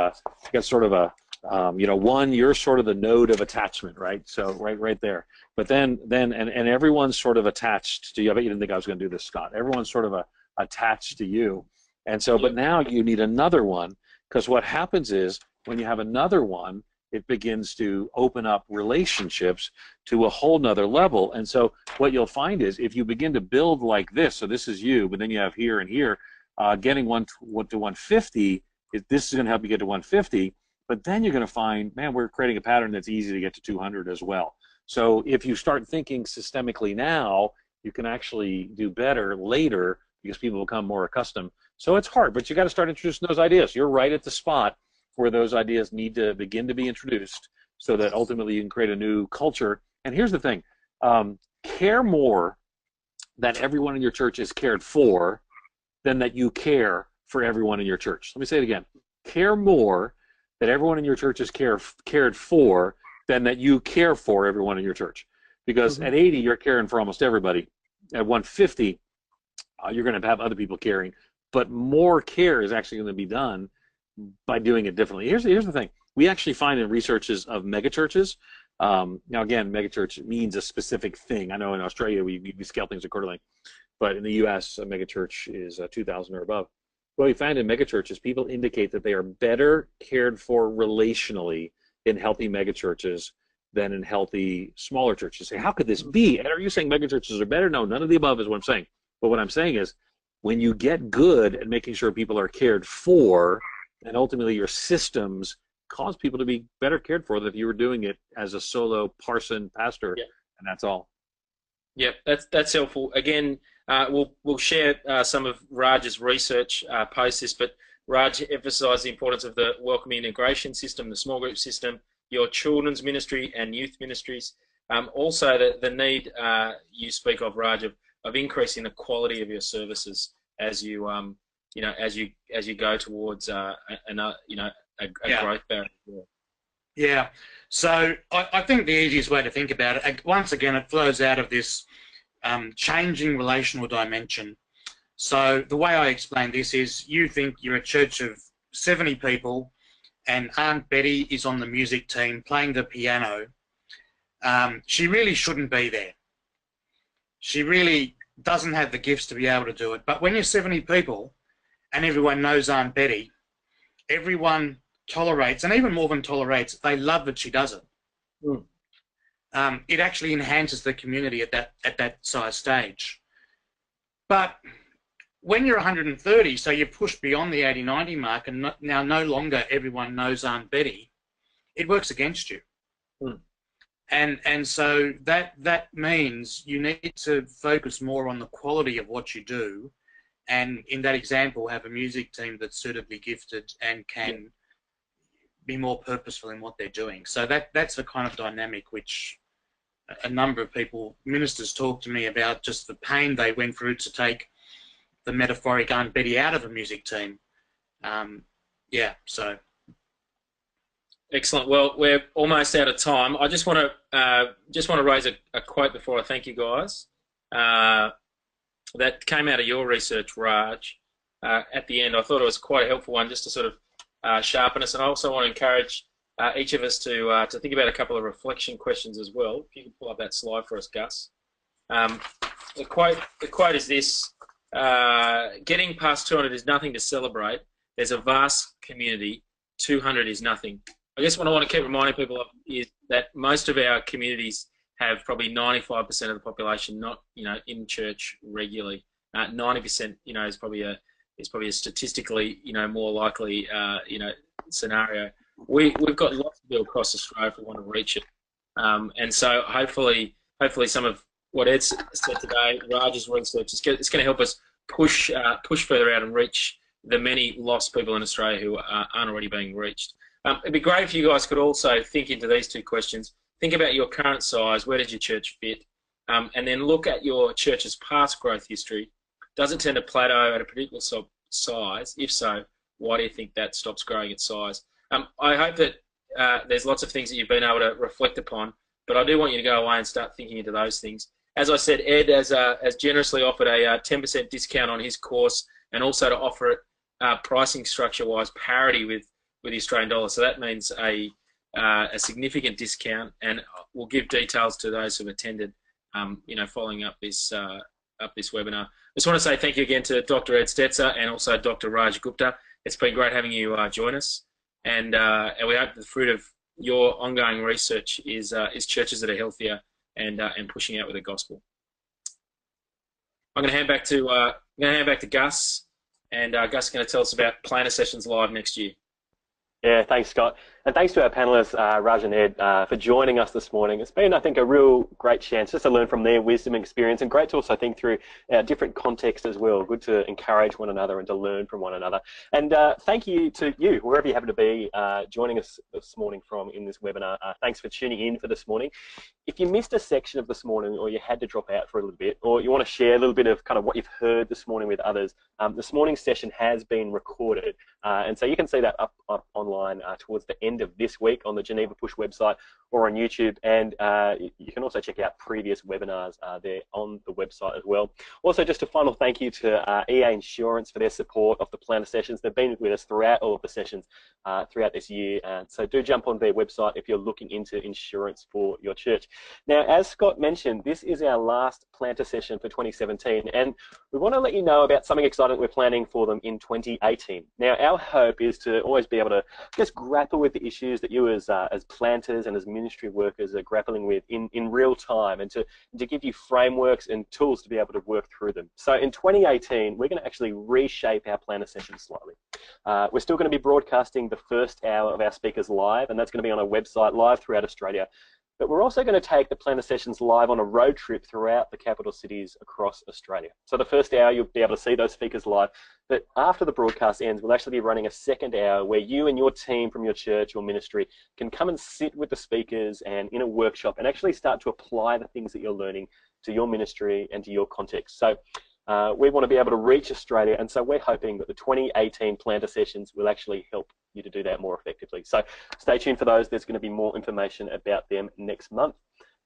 one, you're sort of the node of attachment, right? So right there. But then everyone's sort of attached to you. I bet you didn't think I was going to do this, Scott. Everyone's sort of attached to you, and so, but now you need another one, because what happens is when you have another one, it begins to open up relationships to a whole nother level. And so what you'll find is if you begin to build like this, so this is you, but then you have here and here, getting to 150, this is going to help you get to 150, but then you're going to find, man, we're creating a pattern that's easy to get to 200 as well. So if you start thinking systemically now, you can actually do better later because people become more accustomed. So it's hard, but you got to start introducing those ideas. You're right at the spot where those ideas need to begin to be introduced so that ultimately you can create a new culture. And here's the thing, care more that everyone in your church is cared for than that you care for everyone in your church. Let me say it again. Care more that everyone in your church is cared for than that you care for everyone in your church. Because at 80, you're caring for almost everybody. At 150, you're going to have other people caring. But more care is actually going to be done by doing it differently. Here's the thing. We actually find in researches of megachurches, now again, megachurch means a specific thing. I know in Australia we scale things accordingly, but in the U.S. a megachurch is 2,000 or above. What we find in megachurches, people indicate that they are better cared for relationally in healthy megachurches than in healthy smaller churches. Say, how could this be? And are you saying megachurches are better? No, none of the above is what I'm saying. But what I'm saying is, when you get good at making sure people are cared for, and ultimately your systems cause people to be better cared for than if you were doing it as a solo parson pastor, and that's all. Yeah, that's helpful. Again, we'll share some of Raj's research post this, but Raj emphasised the importance of the welcoming integration system, the small group system, your children's ministry and youth ministries. Also, the need you speak of, Raj, of increasing the quality of your services as you as you go towards a growth barrier. Yeah. So I think the easiest way to think about it, once again, it flows out of this changing relational dimension. So the way I explain this is, you think you're a church of 70 people and Aunt Betty is on the music team playing the piano. She really shouldn't be there. She really doesn't have the gifts to be able to do it. But when you're 70 people and everyone knows Aunt Betty, everyone tolerates, and even more than tolerates, they love that she does it. It actually enhances the community at that size stage. But when you're 130, so you push beyond the 80-90 mark, and now no longer everyone knows Aunt Betty, it works against you. And so that means you need to focus more on the quality of what you do, and in that example, have a music team that's suitably gifted and can be more purposeful in what they're doing. So that's the kind of dynamic which a number of people, ministers, talk to me about, just the pain they went through to take the metaphoric Aunt Betty out of a music team. Yeah, so. Excellent. Well, we're almost out of time. I just want to raise a quote before I thank you guys. That came out of your research, Raj. At the end, I thought it was quite a helpful one, just to sort of sharpen us. And I also want to encourage each of us to think about a couple of reflection questions as well. If you can pull up that slide for us, Gus. The quote is this: "Getting past 200 is nothing to celebrate. There's a vast community. 200 is nothing." I guess what I want to keep reminding people of is that most of our communities have probably 95% of the population not, in church regularly. 90%, is probably a statistically, more likely, scenario. We've got lots to do across Australia if we want to reach it, and so hopefully some of what Ed said today, Raj's research, it's going to help us push further out and reach the many lost people in Australia who aren't already being reached. It'd be great if you guys could also think into these two questions. Think about your current size. Where does your church fit? And then look at your church's past growth history. Does it tend to plateau at a particular size? If so, why do you think that stops growing its size? I hope that there's lots of things that you've been able to reflect upon, but I do want you to go away and start thinking into those things. As I said, Ed has generously offered a 10% discount on his course, and also to offer it pricing structure-wise parity with the Australian dollar. So that means a significant discount, and we'll give details to those who've attended, following up this webinar. I just want to say thank you again to Dr. Ed Stetzer and also Dr. Raj Gupta. It's been great having you join us, and we hope the fruit of your ongoing research is churches that are healthier and pushing out with the gospel. I'm going to hand back to Gus, and Gus is going to tell us about Planner Sessions Live next year. Yeah, thanks, Scott. And thanks to our panelists, Raj and Ed, for joining us this morning. It's been, I think, a real great chance just to learn from their wisdom and experience, and great to also think through different contexts as well. Good to encourage one another and to learn from one another. And thank you to you, wherever you happen to be joining us this morning from in this webinar. Thanks for tuning in for this morning. If you missed a section of this morning, or you had to drop out for a little bit, or you want to share a little bit of kind of what you've heard this morning with others, this morning's session has been recorded. And so you can see that up online towards the end of this week on the Geneva Push website or on YouTube, and you can also check out previous webinars there on the website as well. Also, just a final thank you to EA Insurance for their support of the Planner Sessions. They've been with us throughout all of the sessions throughout this year, so do jump on their website if you're looking into insurance for your church. Now, as Scott mentioned, this is our last Planter Session for 2017, and we want to let you know about something exciting we're planning for them in 2018. Now, our hope is to always be able to just grapple with the issues that you as planters and as ministry workers are grappling with in real time, and to give you frameworks and tools to be able to work through them. So in 2018, we're going to actually reshape our Planner Sessions slightly. We're still going to be broadcasting the first hour of our speakers live, and that's going to be on our website live throughout Australia. But we're also going to take the Planner Sessions live on a road trip throughout the capital cities across Australia. So the first hour, you'll be able to see those speakers live. But after the broadcast ends, we'll actually be running a second hour where you and your team from your church or ministry can come and sit with the speakers and in a workshop and actually start to apply the things that you're learning to your ministry and to your context. So we want to be able to reach Australia, and so we're hoping that the 2018 Planter Sessions will actually help you to do that more effectively. So stay tuned for those. There's going to be more information about them next month.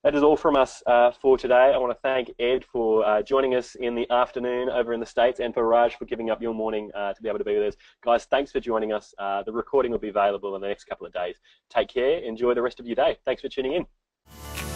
That is all from us for today. I want to thank Ed for joining us in the afternoon over in the States, and for Raj for giving up your morning to be able to be with us. Guys, thanks for joining us. The recording will be available in the next couple of days. Take care. Enjoy the rest of your day. Thanks for tuning in.